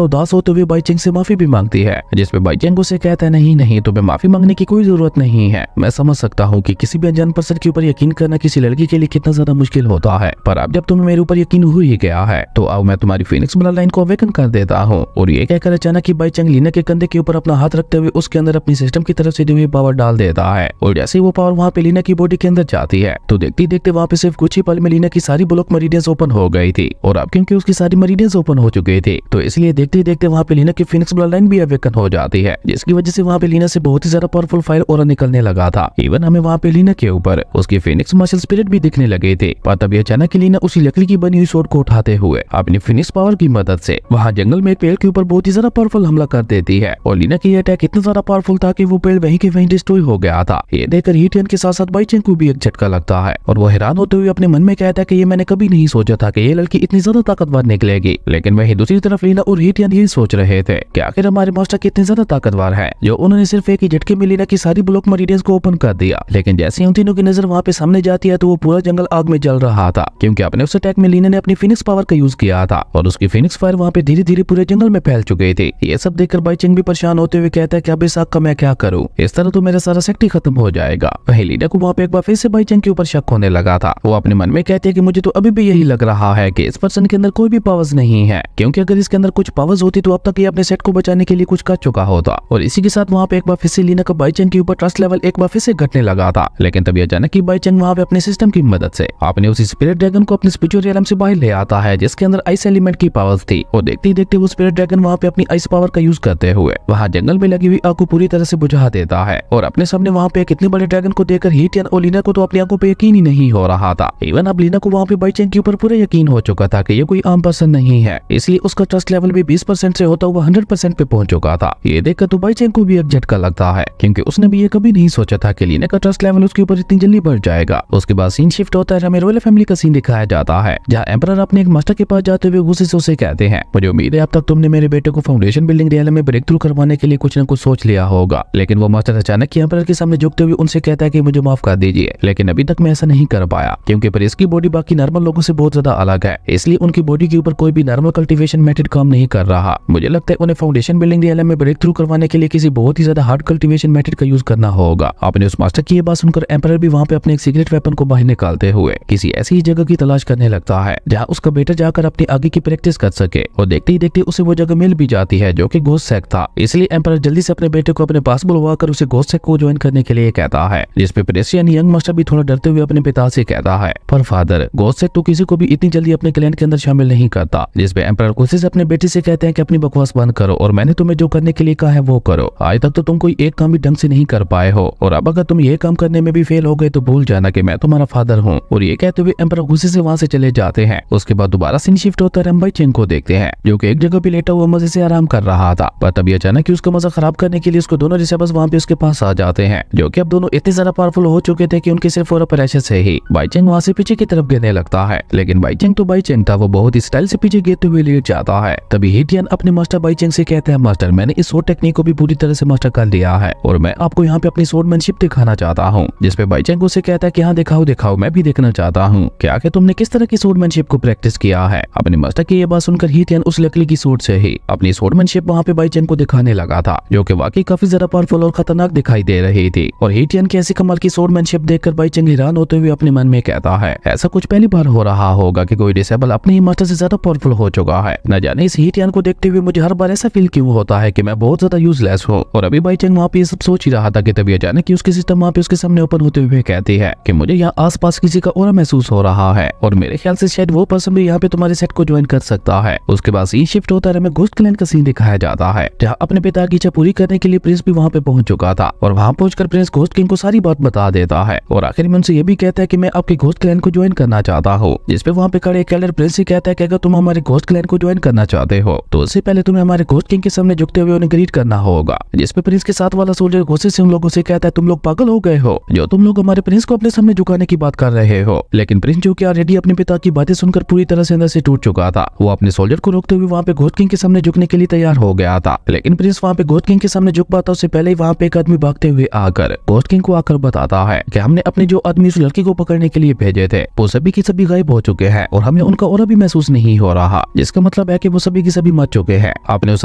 A: उदास होते हुए बाईचेंग से माफी भी मांगती है, जिसपे बाईचेंग उसे कहता है, नहीं तुम्हें माफी मांगने की कोई जरूरत नहीं है। मैं समझ सकता हूँ कि किसी भी अनजान पर्सन के ऊपर यकीन करना किसी लड़की के लिए कितना ज्यादा मुश्किल होता है, पर अब जब तुम्हें मेरे ऊपर यकीन हो ही गया है तो अब मैं तुम्हारी फीनिक्स ब्लड लाइन को अवेकन कर देता हूँ। और ये कहकर अचानक ही बाईचेंग लीना के कंधे के ऊपर अपना हाथ रखते हुए उसके अंदर अपनी सिस्टम की तरफ से दी हुई पावर डाल देता है। और जैसे ही वो पावर वहाँ पे लीना की बॉडी के अंदर जाती है तो देखते देखते वहाँ पे सिर्फ कुछ ही पल में लीना की सारी ब्लॉक मरीडियंस ओपन हो गई थी। और अब क्योंकि उसकी सारी मरीडियंस ओपन हो चुके थे तो इसलिए देखते देखते वहाँ पे लीना की फीनिक्स ब्लड लाइन भी अवेकन हो जाती है, जिसकी वजह से वहाँ पे लीना से बहुत ही ज्यादा पावरफुल फायर ऑरा निकलने लगा था। इवन हमें वहाँ पे लीना के ऊपर उसकी फीनिक्स मार्शल स्पिरिट भी दिखने लगे थे। पर तभी अचानक लीना उसी लकड़ी की बनी हुई स्वॉर्ड को उठाते हुए अपनी फिनिक्स पावर की मदद से वहाँ जंगल में एक पेड़ के ऊपर बहुत ही ज्यादा पावरफुल हमला कर देती है। और लीना की अटैक इतना ज्यादा पावरफुल था कि वो पेड़ वहीं के वहीं डिस्ट्रॉय हो गया था। ये देखकर हीटियन के साथ साथ बाईचेंग को भी एक झटका लगता है और वो हैरान होते हुए अपने मन में कहता है कि ये मैंने कभी नहीं सोचा था कि ये लड़की इतनी ज्यादा ताकतवर निकलेगी। लेकिन वहीं दूसरी तरफ लीना और हीटियन यही सोच रहे थे कि आखिर हमारे मास्टर कितने ज्यादा ताकतवर है जो उन्होंने सिर्फ एक ही झटके में लीना की सारी ब्लॉक मरीडियंस को ओपन कर दिया। लेकिन जैसे ही उन तीनों की नजर वहाँ पे सामने जाती है तो वो पूरा जंगल आग में जल रहा था, क्योंकि अपने उस अटैक में लीना ने अपनी फिनिक्स पावर का यूज किया था और उसकी फिनिक्स फायर वहाँ पे धीरे धीरे पूरे जंगल में फैल चुके थे। ये सब देखकर बाईचेंग भी परेशान होते हुए कहता है कि अब इस आग का मैं क्या करूँ, इस तरह तो मेरा सारा सेक्ट ही खत्म हो जाएगा। वहीं लीना को वहाँ पे एक बार फिर से बाईचेंग के ऊपर शक होने लगा था। वो अपने मन में कहती है कि मुझे तो अभी भी यही लग रहा है कि इस पर्सन के अंदर कोई भी पावर्स नहीं है, क्योंकि अगर इसके अंदर कुछ पावर्स होती तो अब तक ये अपने सेट को बचाने के लिए कुछ कर चुका होता। और इसी के साथ वहाँ पे एक बार फिर से लीना का बाईचेंग के ऊपर ट्रस्ट लेवल एक बार फिर से घटने लगा था। लेकिन तभी अचानक ही बाईचेंग वहाँ पे अपने सिस्टम की मदद से अपने उसी स्पिरिट ड्रैगन को अपने स्पिरिचुअल रियलम से बाहर ले आता है, जिसके अंदर आइस एलिमेंट की पावर्स थी। और देखते ही देखते वो स्पिरिट ड्रैगन वहाँ पे अपनी आइस पावर का यूज करते हुए वहाँ जंगल में लगी हुई आग को पूरी तरह से बुझा देता है। और अपने सामने वहाँ पे कितने बड़े ड्रैगन को देखकर हीटियन और लीना को तो अपनी आंखों पे यकीन ही नहीं हो रहा था। इवन अब लीना को वहाँ पे बाईचेंग के ऊपर पूरा यकीन हो चुका था कि ये कोई आम पर्सन नहीं है, इसलिए उसका ट्रस्ट लेवल भी 20% से होता हुआ 100% पे पहुंच चुका था। ये देखकर तो बाईचेंग को भी एक झटका लगता है, क्योंकि उसने भी ये कभी नहीं सोचा था कि लीना का ट्रस्ट लेवल उसके ऊपर इतनी जल्दी बढ़ जाएगा। उसके बाद सीन शिफ्ट होता है, हमें रॉयल फैमिली का सीन दिखाया जाता है, जहाँ एम्परर अपने एक मास्टर के पास जाते हुए गुस्से से उसे कहते हैं, मुझे उम्मीद है अब तक तुमने मेरे बेटे को फाउंडेशन बिल्डिंग रियल में ब्रेक थ्रू करवाने के लिए कुछ न कुछ सोच लिया होगा। लेकिन वो मास्टर अचानक ही एम्परर के सामने झुकते हुए उनसे कहता है कि मुझे माफ कर दीजिए, लेकिन अभी तक मैं ऐसा नहीं कर पाया, क्योंकि प्रेस की बॉडी बाकी नॉर्मल लोगों से बहुत ज्यादा अलग है, इसलिए उनकी बॉडी के ऊपर कोई भी नॉर्मल कल्टीवेशन मेथड काम नहीं कर रहा। मुझे लगता है उन्हें फाउंडेशन बिल्डिंग रियल में ब्रेक थ्रू करवाने के लिए किसी बहुत ही ज्यादा हार्ड कल्टीवेशन मेथड का यूज करना होगा। अपने उस मास्टर की ये बात सुनकर एम्परर भी वहाँ पे अपने एक सीक्रेट वेपन को बाहर निकालते हुए किसी ऐसी जगह की तलाश करने लगता है जहाँ उसका बेटा जाकर अपनी आगे की प्रैक्टिस कर सके। और देखते ही देखते उसे वो जगह मिल भी जाती है जो कि घोस्ट सेक्ट था। इसलिए एम्परर जल्दी से अपने बेटे को अपने पास बुलवाकर उसे घोस्ट सेक्ट को ज्वाइन करने के लिए कहता है, जिसपे प्रेसियन यंग मास्टर भी थोड़ा डरते हुए अपने पिता से कहता है, पर फादर घोस्ट सेक्ट तो किसी को भी इतनी जल्दी अपने क्लैन के अंदर शामिल नहीं करता। जिसपे एम्परर गुस्से से अपने बेटे से कहते हैं कि अपनी बकवास बंद करो और मैंने तुम्हें जो करने के लिए कहा है वो करो। आज तक तो तुम कोई एक काम भी ढंग से नहीं कर पाए हो, और अब अगर तुम ये काम करने में भी फेल हो गए तो भूल जाना कि मैं तुम्हारा फादर हूँ। और ये कहते हुए एम्परर गुस्से से वहाँ से चले जाते हैं। उसके बाद दोबारा सीन शिफ्ट होता है, हम बाईचेंग को देखते हैं जो कि एक जगह पे लेटा हुआ मजे से आराम कर रहा था। पर तभी अचानक उसका मजा खराब करने के लिए उसको दोनों रिसेबर्स वहाँ पे उसके पास आ जाते हैं, जो कि अब दोनों इतने ज्यादा पावरफुल हो चुके थे कि उनके सिर्फ और प्रेशर से ही बाईचेंग वहाँ से पीछे की तरफ गिरने लगता है। लेकिन बाईचेंग तो बाईचेंग था, वो बहुत ही स्टाइल से पीछे गिरते हुए लेट जाता है। तभी हीटियन अपने मास्टर बाईचेंग से कहते हैं, मास्टर मैंने इस स्वॉर्ड टेक्निक को भी पूरी तरह से मास्टर कर लिया है और मैं आपको यहाँ पे अपनी स्वॉर्डमैनशिप दिखाना चाहता हूँ। जिसपे बाईचेंग उसे कहता है कि हाँ दिखाओ दिखाओ, मैं भी देखना चाहता हूँ कि आखिर तुमने किस तरह की स्वॉर्डमैनशिप को प्रैक्टिस किया है। अपने मास्टर की ये बात सुनकर हीटियन उस लकड़ी की स्वॉर्ड से ही अपनी स्वॉर्डमैनशिप वहाँ पे बाईचेंग को दिखाने लगा था, जो कि वाकई काफी ज्यादा पावरफुल और खतरनाक दिखाई दे रही थी। और हीटियन की ऐसी कमाल की स्वॉर्डमैनशिप देखकर बाईचेंग हैरान होते हुए अपने मन में कहता है, ऐसा कुछ पहली बार हो रहा होगा कि कोई डिसेबल अपने ही मास्टर से ज्यादा पावरफुल हो चुका है। न जाने इस हीटियन को देखते हुए मुझे हर बार ऐसा फील क्यों होता है कि मैं बहुत ज्यादा यूजलेस हूँ। और अभी बाईचेंग वहाँ पे ये सब सोच ही रहा था कि तभी अचानक उसके सिस्टम वहाँ पे उसके सामने ओपन होते हुए कहती है कि मुझे यहाँ आसपास किसी का ऑरा महसूस हो रहा है और मेरे ख्याल से शायद वो पर्सन भी यहाँ पे तुम्हारे सेट को ज्वाइन कर सकता है। उसके बाद सीन शिफ्ट होता है, हमें घोस्ट क्लैन का सीन दिखाया जाता है, जहाँ अपने पिता की इच्छा पूरी करने के लिए प्रिंस भी वहाँ पे पहुंच चुका था। और वहाँ पहुंचकर प्रिंस घोस्ट किंग को सारी बात बता देता है और आखिर में उनसे ये भी कहता है कि मैं आपके घोस्ट क्लैन को ज्वाइन करना चाहता हूँ। जिसपे वहाँ पे खड़े कैलर प्रिंस से कहता है कि अगर तुम हमारे घोस्ट क्लैन को ज्वाइन करना चाहते हो तो उससे पहले तुम्हें हमारे घोस्ट किंग के सामने झुकते हुए उन्हें ग्रीट करना होगा। जिसपे प्रिंस के साथ वाला सोल्जर गुस्से से उन लोगों से कहता है, तुम लोग पागल हो गए हो जो तुम लोग हमारे प्रिंस को अपने सामने झुकाने की बात कर रहे हो। लेकिन प्रिंस जो कि ऑलरेडी अपने पिता की बातें सुनकर पूरी तरह से अंदर से टूट चुका था। वो अपने सोल्जर को रोकते हुए वहाँ पे घोस्ट किंग के सामने झुकने के लिए तैयार हो गया था, लेकिन प्रिंस वहाँ पे घोस्ट किंग के सामने झुक पाता उससे पहले ही वहाँ पे एक आदमी भागते हुए आकर घोस्ट किंग को आकर बताता है कि हमने अपने जो आदमी उस लड़की को पकड़ने के लिए भेजे थे वो सभी की सभी गायब हो चुके हैं और हमें उनका ऑरा भी महसूस नहीं हो रहा, जिसका मतलब है कि वो सभी की सभी मर चुके हैं। आपने उस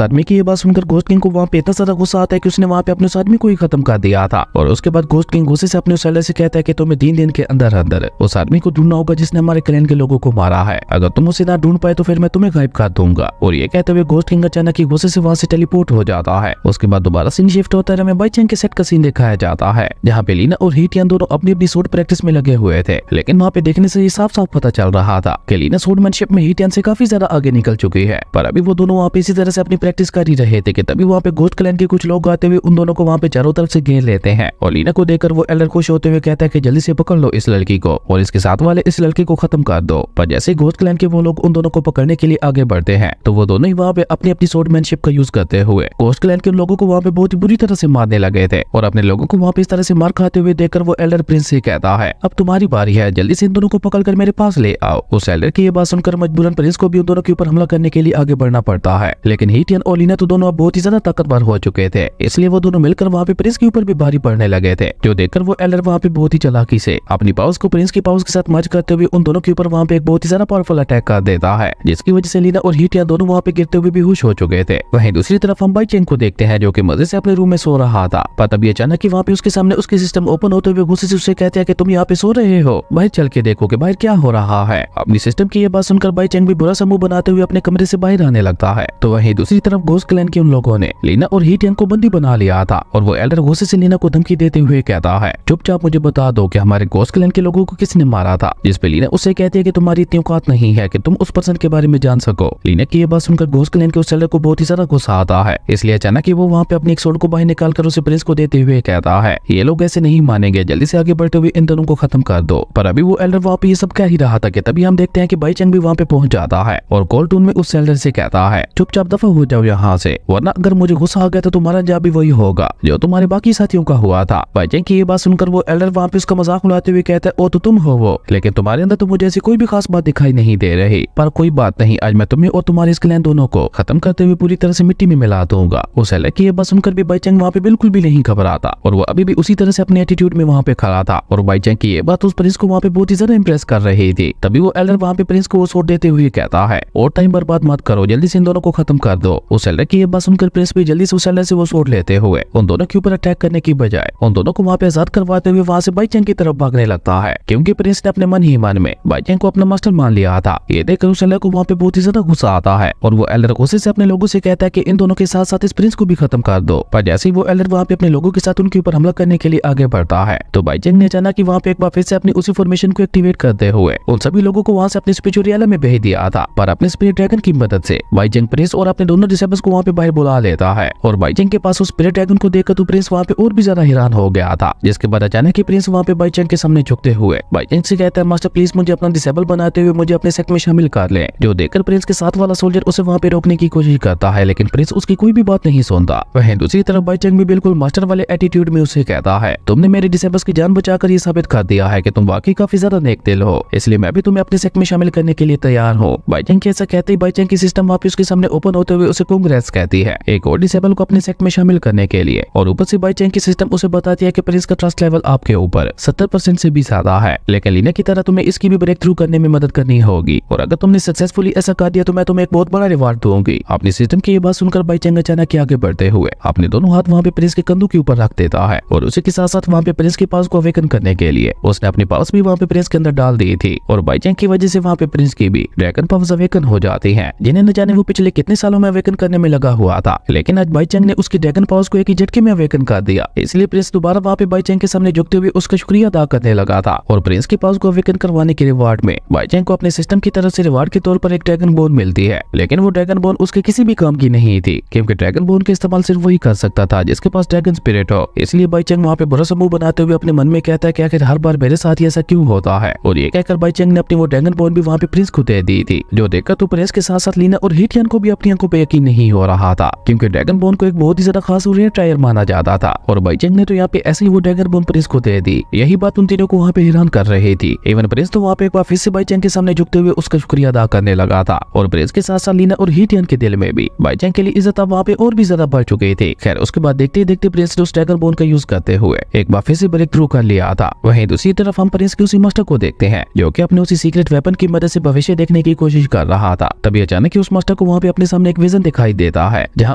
A: आदमी की ये बात सुनकर घोस्ट किंग को वहाँ पे इतना सारा गुस्सा आता है कि उसने वहाँ पे अपने उस आदमी को ही खत्म कर दिया था। और उसके बाद घोस्ट किंग गुस्से से अपने उस सेलर से कहता है कि तुम्हें 3 दिन के अंदर अंदर उस आदमी को ढूंढना होगा जिसने हमारे क्लैन के लोगों को मारा है। अगर तुम उसे ना ढूंढ पाए तो फिर मैं तुम्हें गायब कर दूंगा। और ये कहते हुए घोस्ट किंग अचानक ही गुस्से से वहाँ से टेलीपोर्ट हो जाता है। उसके बाद दोबारा सीन शिफ्ट होता है, हमें बाईचैंग के सेट का सीन दिखाया जाता है जहाँ पे लीना और हीटियन दोनों अपनी अपनी सूट प्रैक्टिस में लगे हुए थे। लेकिन वहाँ पे देखने से ये साफ साफ पता चल रहा था कि लीना सूटमैनशिप में हीटियन से काफी ज्यादा आगे निकल चुकी है, पर अभी वो दोनों वहाँ पे इसी तरह से अपनी प्रैक्टिस कर ही रहे थे कि तभी वहाँ पे घोस्ट क्लैन के कुछ लोग आते हुए उन दोनों को वहाँ पे चारों तरफ से घेर लेते हैं। और लीना को देखकर वो एल्डर खुश होते हुए कहता है कि जल्दी से पकड़ लो इस लड़की को और इसके साथ वाले इस लड़के को खत्म कर दो। पर जैसे घोस्ट क्लैन के वो लोग उन दोनों को पकड़ने के लिए आगे बढ़ते हैं तो वो दोनों ही वहाँ पे अपनी अपनी स्वॉर्डमैनशिप का यूज करते हुए घोस्ट क्लैन के लोगों को वहाँ पे बहुत ही बुरी तरह से मारने लगे थे। और अपने लोगों को वहाँ पे इस तरह से मार खाते हुए देखकर वो एल्डर प्रिंस से कहता है अब तुम्हारी बारी है, जल्दी से इन दोनों को पकड़कर मेरे पास ले आओ। उस एल्डर की ये बात सुनकर मजबूरन प्रिंस को भी उन दोनों के ऊपर हमला करने के लिए आगे बढ़ना पड़ता है। लेकिन हीटियन और लीना तो दोनों अब बहुत ही ज्यादा ताकतवर हो चुके थे, इसलिए वो दोनों मिलकर वहाँ पे प्रिंस के ऊपर भी भारी पड़ने लगे थे, जो देखकर वो एल्डर वहाँ पे बहुत ही चालाकी से अपनी पावर्स को प्रिंस की पावर्स के साथ मर्ज करते हुए उन दोनों के ऊपर वहाँ पे एक बहुत ही ज्यादा पावरफुल अटैक कर देता है, जिसकी वजह से लीना और हीटियन दोनों वहाँ पे गिरते हुए बेहोश हो चुके थे। वहीं दूसरी तरफ हम बाईचैंग को देखते हैं जो कि मजे से अपने रूम में सो रहा था, पर तभी अचानक ही वहाँ पे उसके सामने उसके सिस्टम ओपन होते हुए गुस्से से उससे कहते हैं कि तुम यहाँ पे सो रहे हो, बाहर चल के देखो कि बाहर क्या हो रहा है। अपनी सिस्टम की ये बात सुनकर बाईचैंग भी बुरा सा मुंह बनाते हुए अपने कमरे से बाहर आने लगता है। तो वहीं दूसरी तरफ घोस्ट क्लैन के उन लोगों ने लीना और हीटियन को बंदी बना लिया था और वो एल्डर गुस्से से लीना को धमकी देते हुए कहता है चुपचाप मुझे बता दो कि हमारे घोस्ट क्लैन के लोगों को किसने मारा था। जिस पे लीना उससे कहती है कि तुम्हारी इतनी औकात नहीं है कि तुम उस पर्सन के बारे में जान सको। लीना की ये बात सुनकर घोस्ट क्लैन के उस एल्डर को बहुत ही ज्यादा गुस्सा आता है, इसलिए अचानक ही वो वहाँ पे अपनी एक सोड को बाहर निकाल कर उसे प्रिंस को देते हुए कहता है ये लोग ऐसे नहीं मानेंगे, जल्दी से आगे बढ़ते हुए इन दोनों को खत्म कर दो। पर अभी वो एल्डर वहाँ पे ये सब कह ही रहा था कि तभी हम देखते हैं कि बाईचैंग भी वहाँ पे पहुंच जाता है और कॉल टून में उस एल्डर से कहता है चुपचाप दफा हो जाओ यहाँ से, वरना अगर मुझे गुस्सा आ गया तो तुम्हारा जवाब भी वही होगा जो तुम्हारे बाकी साथियों का हुआ था। बाईचैंग की ये बात सुनकर वो एल्डर वहाँ पे उसका मजाक उड़ाते हुए कहता है ओ तो तुम हो वो, लेकिन तुम्हारे अंदर तो मुझे ऐसी कोई भी खास बात दिखाई नहीं दे रही, पर कोई बात नहीं, आज मैं तुम्हें और तुम्हारे इस क्लैन दोनों को खत्म करते हुए पूरी तरह से मिट्टी में मिला दूंगा। उस एल्डर की ये बात सुनकर भी बाईचैंग वहाँ पे बिल्कुल भी नहीं घबराता और वो अभी भी उसी तरह से अपने एटीट्यूड में वहाँ पे खड़ा था। और बाईचैंग की ये बात उस प्रिंस को वहाँ पे बहुत ही ज्यादा इंप्रेस कर रही थी। तभी वो एल्डर वहाँ पे प्रिंस को वो सोट देते हुए कहता है और टाइम बर्बाद मत करो, जल्दी से इन दोनों को खत्म कर दो। उस एल्डर की ये बात सुनकर प्रिंस भी जल्दी से उस एल्डर से वो सोट लेते हुए उन दोनों के ऊपर अटैक करने की बजाय उन दोनों को वहाँ पे आजाद करवाते हुए वहाँ से बाईचैंग की तरफ भागने लगता है, क्योंकि प्रिंस ने अपने मन ही मन में बाईचैंग को अपना मास्टर मान लिया था। ये देखकर उस एल्डर को वहाँ पे बहुत ही ज्यादा गुस्सा आता है और वो एल्डर गुस्से से अपने लोगों से कहता है कि इन दोनों के साथ साथ इस प्रिंस को भी खत्म कर दो। पर जैसे ही वो एल्डर वहाँ पे अपने लोगों के साथ उनके ऊपर हमला करने के लिए आगे बढ़ता है तो बाईचैंग ने अचानक ही वहाँ पे एक बार फिर से अपनी उसी फॉर्मेशन को एक्टिवेट करते हुए उन सभी लोगों को वहाँ से अपने स्पिरिचुअल एरिया में भेज दिया था। पर अपने स्पिरिट ड्रैगन की मदद से बाईचैंग प्रिंस और अपने दोनों डिसेबल्स को वहाँ पे बाहर बुला लेता है और बाईचैंग के पास उस स्पिरिट ड्रैगन को देखकर तो प्रिंस वहाँ पे और भी ज्यादा हैरान हो गया था। जिसके बाद अचानक ही प्रिंस वहाँ पे बाईचैंग के सामने झुकते हुए बाईचैंग से कहता है मास्टर प्लीज मुझे अपना डिसेबल बनाते हुए मुझे अपने सेक्ट में शामिल कर ले। जो देखकर प्रिंस के साथ वाला सोल्जर उसे वहाँ पे रोकने की कोशिश करता है, लेकिन प्रिंस उसकी कोई भी बात नहीं सुनता। वहीं दूसरी तरफ बाईचैंग भी बिल्कुल मास्टर वाले एटीट्यूड में उसे कहता है तुमने मेरे डिसेबल्स की जान बचाकर ये साबित कर दिया है कि तुम वाकई काफी ज्यादा नेक दिल हो, इसलिए मैं भी तुम्हें अपने सेक्ट में शामिल करने के लिए तैयार हूँ। बाईचैंग के ऐसा कहते ही बाईचैंग की सिस्टम वापस उसके सामने ओपन होते हुए उसे कांग्रेस कहती है एक और डिसेबल को अपने सेक्ट में शामिल करने के लिए। और ऊपर से बाईचैंग की सिस्टम उसे बताती है कि प्रिंस का ट्रस्ट लेवल आपके ऊपर 70% से भी ज्यादा है, लेकिन लीना की तरह तुम्हें इसकी भी ब्रेक थ्रू करने में मदद करनी होगी और अगर तुमने सक्सेसफुली ऐसा कर दिया तो मैं तुम्हें एक बहुत बड़ा रिवार्ड दूंगी। अपनी सिस्टम की ये बात सुनकर बाईचैंग अचानक आगे बढ़ते हुए अपने दोनों हाथ वहाँ पे प्रिंस के कंधों के ऊपर रख देता है और उसी के साथ साथ वहाँ पे प्रिंस के पास को अवेकन करने के लिए उसने अपनी पावर्स भी वहाँ पे प्रिंस के अंदर डाल दी थी। और बाईचैंग की वजह से वहाँ पे प्रिंस की भी ड्रैगन पावर्स अवेकन हो जाती हैं, जिन्हें न जाने वो पिछले कितने सालों में अवेकन करने में लगा हुआ था, लेकिन आज बाईचैंग ने उसकी ड्रैगन पावर्स को एक ही झटके में अवेकन कर दिया। इसलिए प्रिंस दोबारा वहाँ पे बाईचैंग के सामने झुकते हुए उसका शुक्रिया अदा करने लगा था। और प्रिंस के पावर्स को अवेकन करवाने के रिवार्ड में बाईचैंग को अपने सिस्टम की तरफ से रिवार्ड के तौर पर एक ड्रैगन बोन मिलती है, लेकिन वो ड्रैगन बोन उसके किसी भी काम की नहीं थी, क्योंकि ड्रैगन बोन का इस्तेमाल सिर्फ वही कर सकता था जिसके पास ड्रैगन स्पिरिट हो। इसलिए बाईचैंग वहाँ पे बुरा समूह बनाते हुए अपने मन में कहता है कि आखिर हर बार मेरे साथ ही ऐसा क्यों होता है। और ये कहकर बाईचैंग ने अपनी वो ड्रैगन बोन भी वहाँ पे प्रिंस को दे दी थी, जो देखकर तो प्रिंस के साथ साथ लीना और हीटियन को भी अपनी आंखों पे यकीन नहीं हो रहा था, क्योंकि ड्रैगन बोन को एक बहुत ही ज्यादा खास और रेयर ट्रायर माना जाता था। और बाईचैंग ने तो यहाँ पे ऐसे ही वो ड्रैगन बोन प्रिंस को दे दी। यही बात उन तीनों को वहाँ पे हैरान कर रही थी। इवन प्रिंस तो वहाँ पे एक बार फिर से बाईचैंग के सामने झुकते हुए उसका शुक्रिया अदा करने लगा था। और प्रिंस के साथ साथ लीना और हीटियन के दिल में भी बाईचैंग के लिए इज्जत अब वहाँ पे और भी ज्यादा बढ़ चुकी थी। खैर उसके बाद देखते ही देखते प्रिंस ने उस ड्रैगन बोन का यूज करते हुए एक बार फिर से ब्रेक थ्रू कर लिया था। वहीं दूसरी तरफ हम प्रिंस के उसी मास्टर को देखते हैं जो कि अपने उसी सीक्रेट वेपन की मदद से भविष्य देखने की कोशिश कर रहा था। तभी अचानक उस मास्टर को वहाँ पे अपने सामने एक विजन दिखाई देता है जहाँ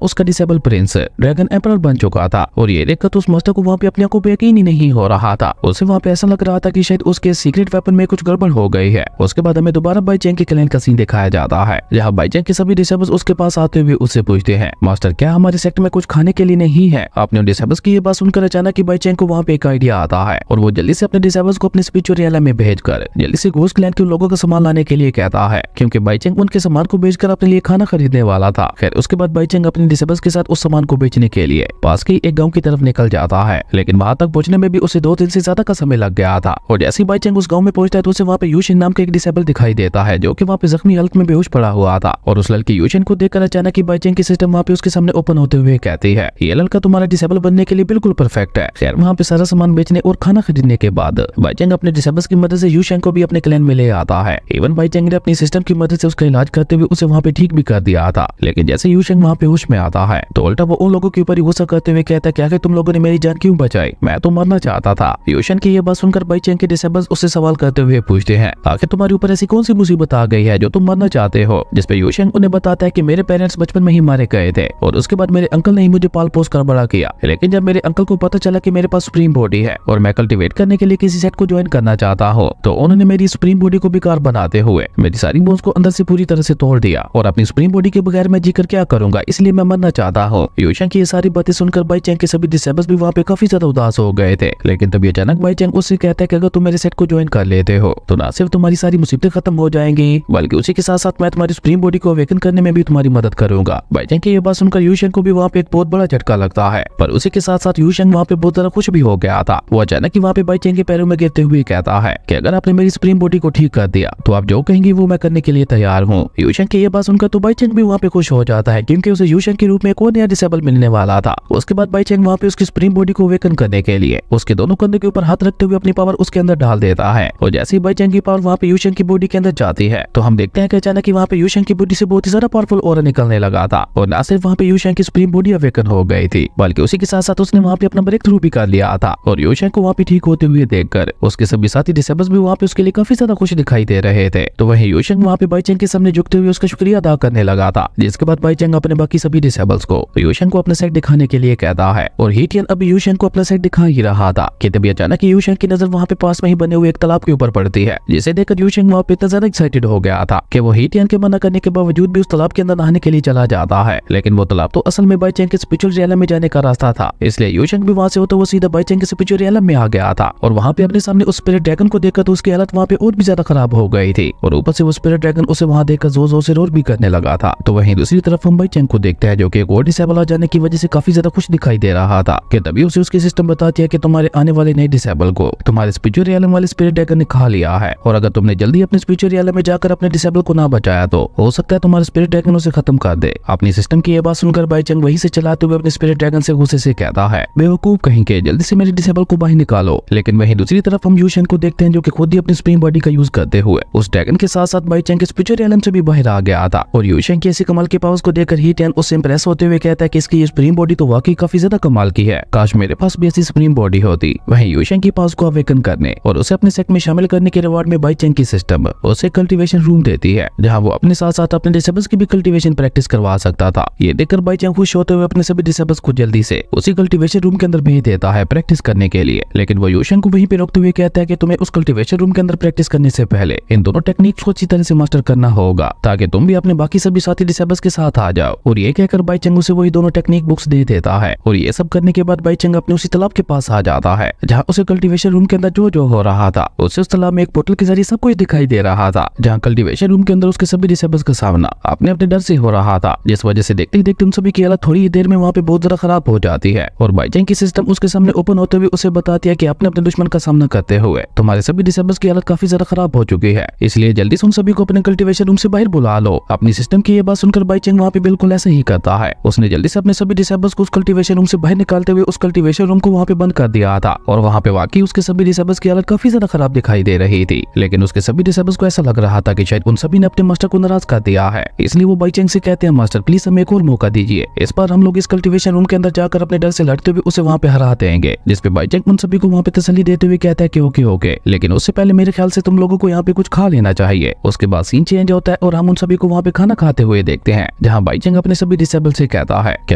A: उसका डिसेबल प्रिंस ड्रैगन एम्परर बन चुका था। और ये देखकर तो उस मास्टर को वहाँ पे अपने को यकीन ही नहीं हो रहा था। उसे वहाँ पे ऐसा लग रहा था कि शायद उसके सीक्रेट वेपन में कुछ गड़बड़ हो गई है। उसके बाद हमें दोबारा बाईचैंग के क्लैन का सीन दिखाया जाता है जहाँ बाईचैंग के सभी डिसेबल्स उसके पास आते हुए उससे पूछते हैं, मास्टर क्या हमारे सेक्टर में कुछ खाने के लिए नहीं है? आपने उन डिसेबल्स की ये बात सुनकर अचानक बाईचैंग को वहाँ पे एक आइडिया आता है और वो जल्दी से अपने डिसेबल्स को अपने स्पिरिचुअल एरिया में भेजकर जल्दी से घोस्ट क्लैन के लोगों का सामान लाने के लिए कहता है, क्योंकि बाईचैंग उनके सामान को बेचकर अपने लिए खाना खरीदने वाला था। खैर उसके बाद बाईचैंग अपने डिसेबल्स के साथ उस सामान को बेचने के लिए पास के एक गाँव की तरफ निकल जाता है, लेकिन वहाँ तक पहुंचने में भी उसे 2 दिन से ज्यादा का समय लग गया था। और जैसे ही बाईचैंग उस गाँव में पहुंचता है तो उसे वहाँ पे यूशिन नाम का एक डिसेबल दिखाई देता है जो कि वहाँ पे जख्मी हालत में बेहोश पड़ा हुआ था। और उस लड़की यूशिन को देखकर अचानक ही बाईचैंग की सिस्टम वहाँ पे उसके सामने ओपन होते हुए कहती है, ये लड़का तुम्हारा डिसेबल बनने के लिए बिल्कुल परफेक्ट है। खैर वहाँ पे सारा सामान बेचने और खाना खरीदने के बाद बाईचैंग अपने डिसेबल्स की मदद से यूशिन को भी अपने क्लैन में ले आता है। इवन बाईचैंग ने अपनी सिस्टम की मदद से उसका इलाज करते हुए उसे वहाँ पे ठीक भी कर दिया था। लेकिन जैसे यूशिन वहाँ पे होश में आता है तो उल्टा वो उन लोगों के ऊपर गुस्सा करते हुए कहता है, क्या कि तुम लोगों ने मेरी जान क्यों बचाई? मैं तो मरना चाहता था। यूशिन की ये बात सुनकर बाईचैंग के डिसेबल्स उससे सवाल करते हुए पूछते हैं, आखिर तुम्हारे ऊपर ऐसी कौन सी मुसीबत आ गई है जो तुम मरना चाहते हो? जिसपे यूशिन उन्हें बताता है कि मेरे पेरेंट्स बचपन में ही मारे गए थे और उसके बाद मेरे अंकल ने ही मुझे पाल पोस कर बड़ा किया। लेकिन जब मेरे अंकल को पता चला कि मेरे पास सुप्रीम बॉडी है और मैं कल्टीवेट करने के लिए किसी सेट को ज्वाइन करना चाहता हूँ तो उन्होंने मेरी सुप्रीम बॉडी को बेकार बनाते हुए मेरी सारी बोन्स को अंदर से पूरी तरह से तोड़ दिया और अपनी सुप्रीम बॉडी के बगैर मैं जीकर क्या करूंगा, इसलिए मैं मरना चाहता हूँ। यूशिन की ये सारी बातें सुनकर बाईचैंग के सभी डिसेबल्स भी वहाँ पे काफी ज्यादा उदास हो गए थे। लेकिन तभी अचानक बाईचैंग उससे कहता है कि अगर तुम मेरे सेट को ज्वाइन कर लेते हो तो न सिर्फ तुम्हारी सारी मुसीबतें खत्म हो जाएंगी बल्कि उसी के साथ साथ मैं तुम्हारी सुप्रीम बॉडी को अवेकन करने में भी तुम्हारी मदद करूंगा। बाईचैंग की ये बात सुनकर यूशिन को भी वहाँ पे एक बहुत बड़ा झटका लगता है, पर उसी के साथ साथ यूशिन वहाँ पे बहुत ज्यादा खुश भी हो गया था। वो अचानक ही वहाँ पे बाईचैंग के पैरों में गिरते हुए कहता है कि अगर आपने मेरी सुप्रीम बॉडी को ठीक कर दिया तो आप जो कहेंगे वो मैं करने के लिए तैयार हूँ। यूशिन की ये बात सुनकर तो बाईचैंग भी वहाँ पे खुश हो जाता है क्योंकि उसे यूशिन के रूप में एक और नया डिसेबल मिलने वाला था। उसके बाद बाईचैंग वहाँ पे उसकी सुप्रीम बॉडी को अवेकन करने के लिए उसके दोनों कंधों के ऊपर हाथ रखते हुए अपनी पावर उसके अंदर डाल देता है। और जैसे ही बाईचैंग की पावर वहाँ पे यूशिन की बॉडी के अंदर जाती है तो हम देखते हैं कि अचानक ही वहाँ पे यूशिन की बॉडी से बहुत ही ज्यादा पावरफुल ऑरा निकलने लगा था। और न सिर्फ वहाँ पे यूशिन की सुप्रीम बॉडी अवेकन हो गई थी बल्कि उसी के साथ साथ उसने वहाँ पे अपना ब्रेक थ्रू भी कर लिया था। और यूशिन को वहाँ पे ठीक होते हुए देखकर उसके सभी साथी डिसेबल्स भी वहाँ पे उसके लिए काफी ज्यादा खुश दिखाई दे रहे थे। तो वहीं यूशिन वहाँ पे बाईचैंग के सामने झुकते हुए उसका शुक्रिया अदा करने लगा था, जिसके बाद बाईचैंग अपने बाकी सभी डिसेबल्स को यूशिन को अपना सेट दिखाने के लिए कहता है। और हीटियन अभी यूशिन को अपना सेट दिखा ही रहा था कि तभी अचानक यूशिन की नजर वहाँ पे पास में ही बने हुए एक तालाब के ऊपर पड़ती है, जिसे देखकर यूशिन वहाँ पे इतना ज्यादा एक्साइटेड हो गया था कि वो हीटियन के मना करने के बावजूद भी उस तालाब के अंदर नहाने के लिए चला जाता है। लेकिन वो तालाब तो असल में बाईचैंग के स्पिरिचुअल रियलम में जाने का रास्ता था, इसलिए यूशिन भी वहाँ से होता वो सीधा बाईचैंग के स्पिरिचुअल रियलम में आ गया था। और वहाँ पे अपने सामने उस स्पिरिट ड्रैगन को देखकर तो उसकी हालत वहाँ पे और भी ज्यादा खराब हो गई थी और ऊपर से वो स्पिरिट ड्रैगन उसे वहाँ देखकर जोर जोर से रोर भी करने लगा था। तो वहीं दूसरी तरफ हम बाईचैंग को देखते हैं जो कि एक और डिसेबल आ जाने की वजह से काफी ज्यादा खुश दिखाई दे रहा था कि तभी उसे उसकी सिस्टम बताती है कि तुम्हारे आने वाले नए डिसेबल को तुम्हारे स्पिरिचुअल रियलम वाले स्पिरिट ड्रैगन ने खा लिया है और अगर तुमने जल्दी अपने स्पिरिचुअल रियलम में जाकर अपने डिसेबल को ना बचाया तो हो सकता है तुम्हारा स्पिरिट ड्रैगन उसे खत्म कर दे। अपनी सिस्टम की ये बात सुनकर बाईचैंग वहीं से चलाते हुए अपने स्पिरिट ड्रैगन से गुस्से से कहता है, बेवकूफ कहेंगे, जल्दी से मेरे डिसेबल को बाहर निकालो। लेकिन वहीं दूसरी तरफ हम यूशिन को देखते हैं जो कि खुद ही अपनी सुप्रीम बॉडी का यूज करते हुए उस ड्रैगन के साथ साथ बाईचैंग के स्पिरिचुअल रियलम से भी बाहर आ गया था। और यूशिन की ऐसी कमाल के पावर्स को देखकर हीटियन उससे इंप्रेस होते हुए कहता है कि इसकी ये सुप्रीम बॉडी तो वाकई काफी ज्यादा कमाल की है, काश मेरे पास भी ऐसी सुप्रीम बॉडी होती। वहीं यूशिन की पावर्स को अवेकन करने और उसे अपने सेट में शामिल करने के रिवार्ड में बाईचैंग की सिस्टम उसे कल्टीवेशन रूम देती है जहाँ वो अपने साथ साथ अपने डिसेबल्स की भी कल्टीवेशन प्रैक्टिस करवा सकता था। ये देखकर बाईचैंग खुश होते हुए अपने सभी डिसेबल्स को जल्दी से उसी कल्टीवेशन रूम के अंदर भेज देता है प्रैक्टिस करने के लिए। लेकिन वो यूशिन को वहीं पे रोकते हुए कहता है कि तुम्हें उस कल्टीवेशन रूम के अंदर प्रैक्टिस करने से पहले इन दोनों टेक्निक्स को अच्छी तरह से मास्टर करना होगा ताकि तुम भी अपने बाकी सभी साथी डिसेबल्स के साथ आ जाओ। और ये कहकर बाईचैंग उसे वही दोनों टेक्निक बुक्स दे देता है। और ये सब करने के बाद बाईचैंग अपने उसी तालाब के पास आ जाता है जहाँ उसे कल्टीवेशन रूम के अंदर जो जो हो रहा था उसे उस तालाब में एक पोर्टल के जरिए सब कुछ दिखाई दे रहा था, जहाँ कल्टीवेशन रूम के अंदर उसके सभी डिसेबल्स का सामना अपने अपने डर से हो रहा था, जिस वजह से देखते ही देखते उन सभी की हालत थोड़ी ही देर में वहाँ पे बहुत ज्यादा खराब हो जाती है। और बाईचैंग की सिस्टम उसके सामने ओपन होते हुए उसे बताती है कि अपने अपने दुश्मन का सामना करते हुए तुम्हारे सभी डिसेबल्स की हालत काफी ज्यादा खराब हो चुकी है, इसलिए जल्दी से उन सभी को अपने कल्टीवेशन रूम से बाहर बुला लो। अपनी सिस्टम की ये बात सुनकर बाईचैंग वहाँ पे बिल्कुल ऐसा ही करता है। उसने जल्दी से अपने सभी डिसेबल्स को उस कल्टीवेशन रूम से बाहर निकालते हुए उस कल्टीवेशन रूम को वहाँ पे बंद कर दिया था। और वहाँ पे वाकई उसके सभी डिसेबल्स की हालत काफी ज्यादा खराब दिखाई दे रही थी। लेकिन उसके सभी डिसेबल्स को ऐसा लग रहा रहा था कि शायद उन सभी ने अपने मास्टर को नाराज कर दिया है, इसलिए वो बाईचेंग से कहते हैं मास्टर प्लीज हमें एक और मौका दीजिए, इस बार हम लोग इस कल्टीवेशन रूम के अंदर जाकर अपने डर से लड़ते हुए उसे वहाँ पे हरा देंगे। जिसपे बाईचेंग उन सभी को वहाँ पे तसल्ली देते हुए कहता है कि ओके ओके, लेकिन उससे पहले मेरे ख्याल से तुम लोगों को यहाँ पे कुछ खा लेना चाहिए। उसके बाद सीन चेंज होता है और हम उन सभी को वहाँ पे खाना खाते हुए देखते हैं, जहाँ बाईचेंग अपने सभी डिसेबल से कहता है कि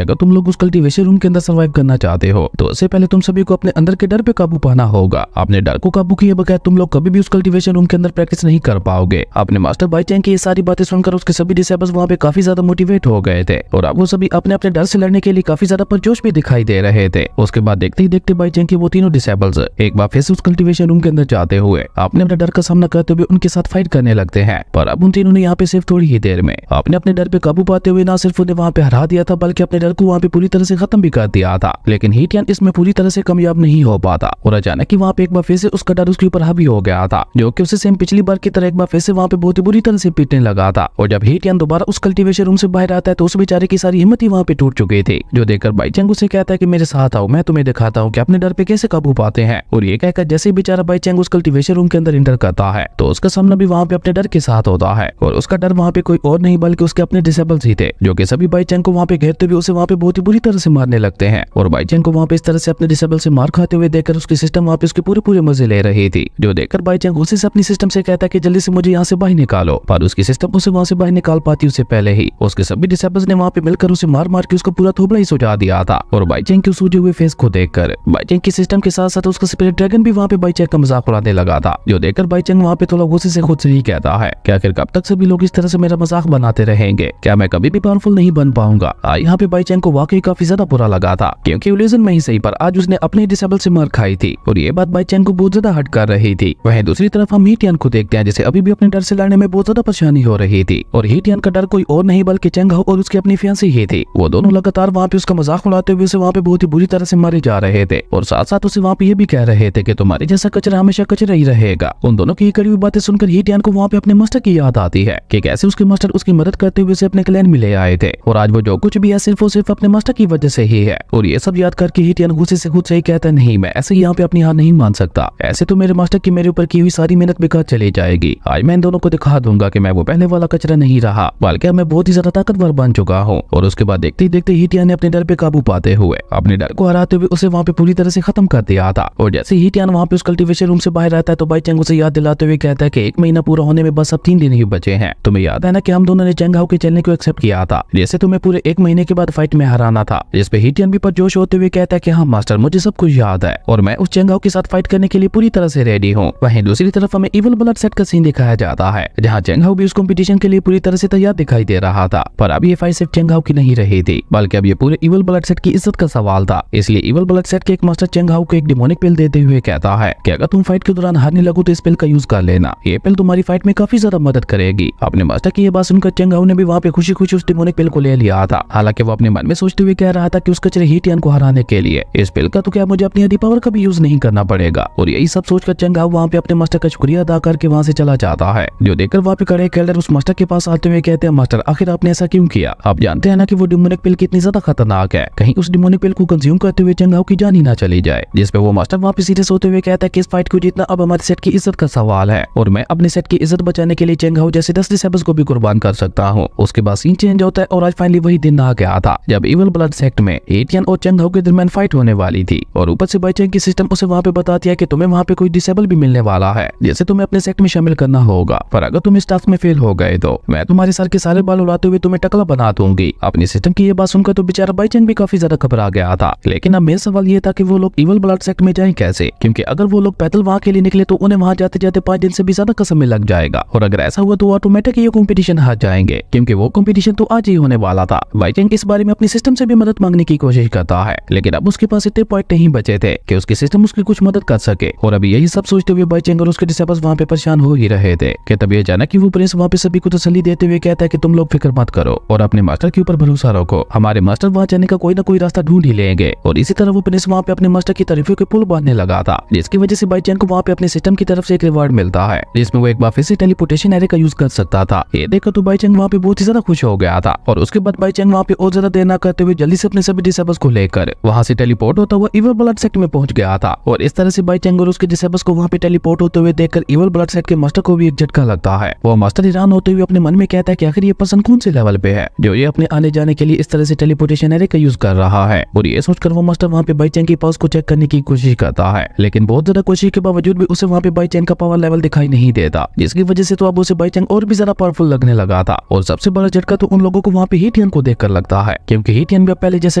A: अगर तुम लोग उस कल्टीवेशन रूम के अंदर सर्वाइव करना चाहते हो तो उससे पहले तुम सभी को अपने अंदर के डर पे काबू पाना होगा। अपने डर को काबू किए बगैर तुम लोग कभी भी उस कल्टीवेशन रूम के अंदर प्रैक्टिस नहीं कर पाओगे। अपने मास्टर बाईचेंग की ये सारी बातें सुनकर उसके सभी डिसेबल्स वहाँ पे काफी ज्यादा मोटिवेट हो गए थे और अब वो सभी अपने अपने डर से लड़ने के लिए काफी ज्यादा पुरजोश भी दिखाई दे रहे थे। उसके बाद देखते ही देखते बाईचेंग के वो तीनों डिसेबल्स एक बार फिर से उस कल्टीवेशन रूम के अंदर जाते हुए अपने अपने डर का सामना करते हुए उनके साथ फाइट करने लगते हैं। पर अब उन तीनों ने यहाँ पे सिर्फ थोड़ी ही देर में अपने अपने डर पे काबू पाते हुए ना सिर्फ उन्हें वहाँ पे हरा दिया था बल्कि अपने डर को वहाँ पे पूरी तरह से खत्म भी कर दिया था। लेकिन हीटियन इसमें पूरी तरह से कामयाब नहीं हो पाता और अचानक ही वहाँ पे एक बार फिर से उसका डर उसके ऊपर हावी हो गया था, जो कि उसे सेम पिछली बार की तरह एक बार फिर से वहाँ पे बहुत ही बुरी तरह से पीटने लगा था। और जब हीटियन दोबारा उस कल्टीवेशन रूम से बाहर आता है तो उस बेचारे की सारी हिम्मत ही वहाँ पे टूट चुकी थी, जो देखकर बाईचेंग उसे कहता है कि मेरे साथ आओ, मैं तुम्हें दिखाता हूँ कि अपने डर पे कैसे काबू पाते हैं। और ये कहकर जैसे ही बेचारा बाईचेंग उस कल्टीवेशन रूम के अंदर एंटर करता है तो उसका सामना भी वहाँ पे अपने डर के साथ होता है और उसका डर वहाँ पे कोई और नहीं बल्कि उसके अपने डिसेबल्स ही थे, जो कि सभी बाईचेंग को वहाँ पे घेरते हुए उसे वहाँ पे बहुत ही बुरी तरह से मारने लगते हैं। और बाईचेंग को वहाँ पे इस तरह से अपने डिसेबल से मार खाते हुए देखकर उसकी सिस्टम वहाँ पे उसके पूरे मजे ले रही थी, जो देखकर बाईचेंग गुस्से से अपनी सिस्टम से कहता है कि जल्दी से मुझे यहाँ से बाहर निकालो। पर उसकी सिस्टम उसे वहाँ से बाहर निकाल पाती उससे पहले ही उसके सभी डिसेबल्स ने वहाँ पे मिलकर उसे मार मार के उसका पूरा थोबड़ा ही सुझा दिया था। और बाईचेंग के सूजे हुए फेस को देखकर बाईचेंग की सिस्टम के साथ साथ उसका स्पिरिट ड्रैगन भी वहाँ पे बाईचेंग का मजाक उड़ाने लगा था, जो देखकर बाईचेंग वहाँ पे थोड़ा गुस्से से खुद से ही कहता है कि आखिर कब तक सभी लोग इस तरह से मेरा मजाक बनाते रहेंगे, क्या मैं कभी भी पावरफुल नहीं बन पाऊंगा। यहाँ पे बाईचेंग को वाकई काफी ज्यादा बुरा लगा था, क्योंकि इल्यूजन में ही सही पर आज उसने अपने डिसेबल से मार खाई थी और ये बात बाईचेंग को बहुत ज्यादा हर्ट कर रही थी। वहीं दूसरी तरफ हम हीटियन को देखते हैं जिसे अभी भी अपने डर से लड़ने में बहुत ज्यादा परेशानी हो रही थी। और हीटियन का डर कोई और नहीं बल्कि चेंग हाओ और उसकी अपनी फियांसी ही थी। वो दोनों लगातार वहाँ पे उसका मजाक उड़ाते हुए उसे वहाँ पे बहुत ही बुरी तरह से मारे जा रहे थे और साथ साथ उसे वहाँ पे ये भी कह रहे थे कि तुम्हारे जैसा कचरा हमेशा कचरा ही रहेगा। उन दोनों की कड़ी हुई बातें सुनकर हीटियन को वहाँ पे अपने मास्टर की याद आती है कि कैसे उसके मास्टर उसकी मदद करते हुए उसे अपने क्लैन में ले आए थे और आज वो जो कुछ भी है सिर्फ और सिर्फ अपने मास्टर की वजह से ही है। और ये सब याद करके हीटियन गुस्से से खुद से ही कहता है नहीं, मैं ऐसे यहाँ पे अपनी हार नहीं मान सकता, ऐसे तो मेरे मास्टर की मेरे ऊपर की हुई सारी मेहनत बेकार चली जाएगी। आज मैं इन दोनों को दिखा दूंगा कि मैं वो पहले वाला कचरा नहीं रहा बल्कि मैं बहुत ही ज्यादा ताकतवर बन चुका हूँ। और उसके बाद देखते ही देखते हीटियन ने अपने डर पे काबू पाते हुए अपने डर को हराते हुए उसे वहाँ पे पूरी तरह से खत्म कर दिया था। और जैसे हीटियन वहाँ पे उस कल्टीवेशन रूम से बाहर आता है तो बाईचेंग उसे याद दिलाते हुए कहता है कि 1 महीना पूरा होने में बस अब 3 दिन ही बचे हैं। तुम्हें याद है ना कि हम दोनों ने चेंग हाओ के चलने को एक्सेप्ट किया था, जैसे तुम्हें पूरे 1 महीने के बाद फाइट में हराना था। जिसपे हीटियन भी परजोश होते हुए कहता है कि हाँ मास्टर, मुझे सब कुछ याद है और मैं उस चेंग हाओ के साथ फाइट करने के लिए पूरी तरह से रेडी हूँ। वहीं दूसरी तरफ हमें इवल ब्लड सेट का सीन दिखाया जाता है, जहाँ चेंग हाओ भी उस कंपटीशन के लिए पूरी तरह से तैयार दिखाई दे रहा था। पर अब ये फाइट सिर्फ चेंग हाओ की नहीं रही थी बल्कि अब ये पूरे इवल ब्लड सेट की इज्जत का सवाल था। इसलिए इवल ब्लड सेट के एक मास्टर चेंग हाओ को एक डिमोनिक पिल देते हुए कहता है कि अगर तुम फाइट के दौरान हारने लगो तो इस पिल का यूज कर लेना, ये पिल तुम्हारी फाइट में काफी ज्यादा मदद करेगी। अपने मास्टर की ये बात सुनकर चेंग हाओ ने भी वहाँ पे खुशी खुशी उस डिमोनिक पिल को ले लिया था। हालांकि वो अपने मन में सोचते हुए कह रहा था कि उस कचरे हीटियन को हराने के लिए इस पिल का तो क्या मुझे अपनी आधी पावर का भी यूज नहीं करना पड़ेगा। और यही सब सोचकर चेंग हाओ वहाँ पे अपने मास्टर का शुक्रिया अदा करके वहाँ से चला जाता है, जो देखकर वहाँ पे खड़े कैल्डर उस मास्टर के पास आते हुए कहते हैं मास्टर, आखिर आपने ऐसा क्यों किया? आप जानते हैं ना कि वो डिमोनिक पिल कितनी ज्यादा खतरनाक है, कहीं उस डिमोनिक पिल को कंज्यूम करते हुए चेंग हाओ की जान ही ना चली जाए। जिसपे वो मास्टर वहाँ पे सीरियस होते हुए कहता है कि इस फाइट को जीतना अब हमारे सेट की इज्जत का सवाल है और मैं अपने सेट की इज्जत बचाने के लिए चेंग हाओ जैसे 10 डिसेबल्स को भी कुर्बान कर सकता हूँ। उसके बाद सीन चेंज होता है और आज फाइनली वही दिन आ गया था जब इवल ब्लड सेक्ट में हीटियन और चेंग हाओ के दरमियान फाइट होने वाली थी। और ऊपर से बाईचेंग की सिस्टम उसे वहाँ पे बताती है कि तुम्हें वहाँ पे कोई डिसेबल भी मिलने वाला है जिसे तुम्हें अपने सेक्ट में शामिल करना होगा, पर अगर तुम इस टास्क में फेल हो गए तो मैं तुम्हारे सर के सारे बाल उड़ाते हुए तुम्हें टकला बना दूंगी। अपनी सिस्टम की ये बात सुनकर तो बेचारा बाईचेंग भी काफी ज्यादा घबरा गया था। लेकिन अब मेरा सवाल ये था कि वो लोग इवल ब्लड सेक्ट में जाएं कैसे, क्योंकि अगर वो लोग पैदल वहाँ के लिए निकले तो उन्हें वहाँ जाते जाते 5 दिन से भी ज्यादा का समय लग जाएगा और अगर ऐसा हुआ तो ऑटोमेटिक ये कंपटीशन हार जाएंगे, क्योंकि वो कंपटीशन तो आज ही होने वाला था। बाईचेंग इस बारे में अपनी सिस्टम से भी मदद मांगने की कोशिश करता है, लेकिन अब उसके पास इतने पॉइंट नहीं बचे थे कि उसकी सिस्टम उसकी कुछ मदद कर सके। और अभी यही सब सोचते हुए बाईचेंग और उसके डिसेबल्स वहाँ पे परेशान हो ही रहे थे कि तभी अचानक कि वो प्रिंस वहाँ पे सभी को तसल्ली देते हुए कहता है कि तुम लोग फिक्र मत करो और अपने मास्टर के ऊपर भरोसा रखो, हमारे मास्टर वहाँ जाने का कोई ना कोई रास्ता ढूंढ ही लेंगे। और इसी तरह वो प्रिंस वहाँ पे अपने मास्टर की तारीफों के पुल बांधने लगा था, जिसकी वजह से बाईचेंग को वहाँ पे अपने सिस्टम की तरफ से एक रिवार्ड मिलता है जिसमें वो एक बार फिर से टेलीपोर्टेशन एरे का यूज कर सकता था। ये देखकर तो बाईचेंग वहाँ पे बहुत ही ज्यादा खुश हो गया था और उसके बाद बाईचेंग वहाँ पे और ज्यादा देर न करते हुए जल्दी से अपने सभी डिसेबल्स को लेकर वहाँ से टेलीपोर्ट होता हुआ इवल ब्लड सेक्ट में पहुंच गया था। और इस तरह से बाईचेंग और उसके डिसेबल्स को वहाँ पे टेलीपोर्ट होते हुए देखकर इवल ब्लड सेक्ट के मास्टर को भी एक झटका लगता है। वो मास्टर हैरान होते हुए अपने मन में कहता है कि आखिर ये पर्सन कौन से लेवल पे है जो ये अपने आने जाने के लिए इस तरह से टेलीपोर्टेशन एरे का यूज कर रहा है। और ये सोचकर वो मास्टर वहाँ पे बाईचैंग की पावर्स को चेक करने की कोशिश करता है, लेकिन बहुत ज्यादा कोशिश के बावजूद भी उसे वहाँ पे बाईचैंग का पावर लेवल दिखाई नहीं देता, जिसकी वजह से तो अब उसे बाईचैंग और भी ज्यादा पावरफुल लगने लगा था। और सबसे बड़ा झटका तो उन लोगों को वहाँ पे हीटियन को देखकर लगता है, क्योंकि हीटियन भी पहले जैसे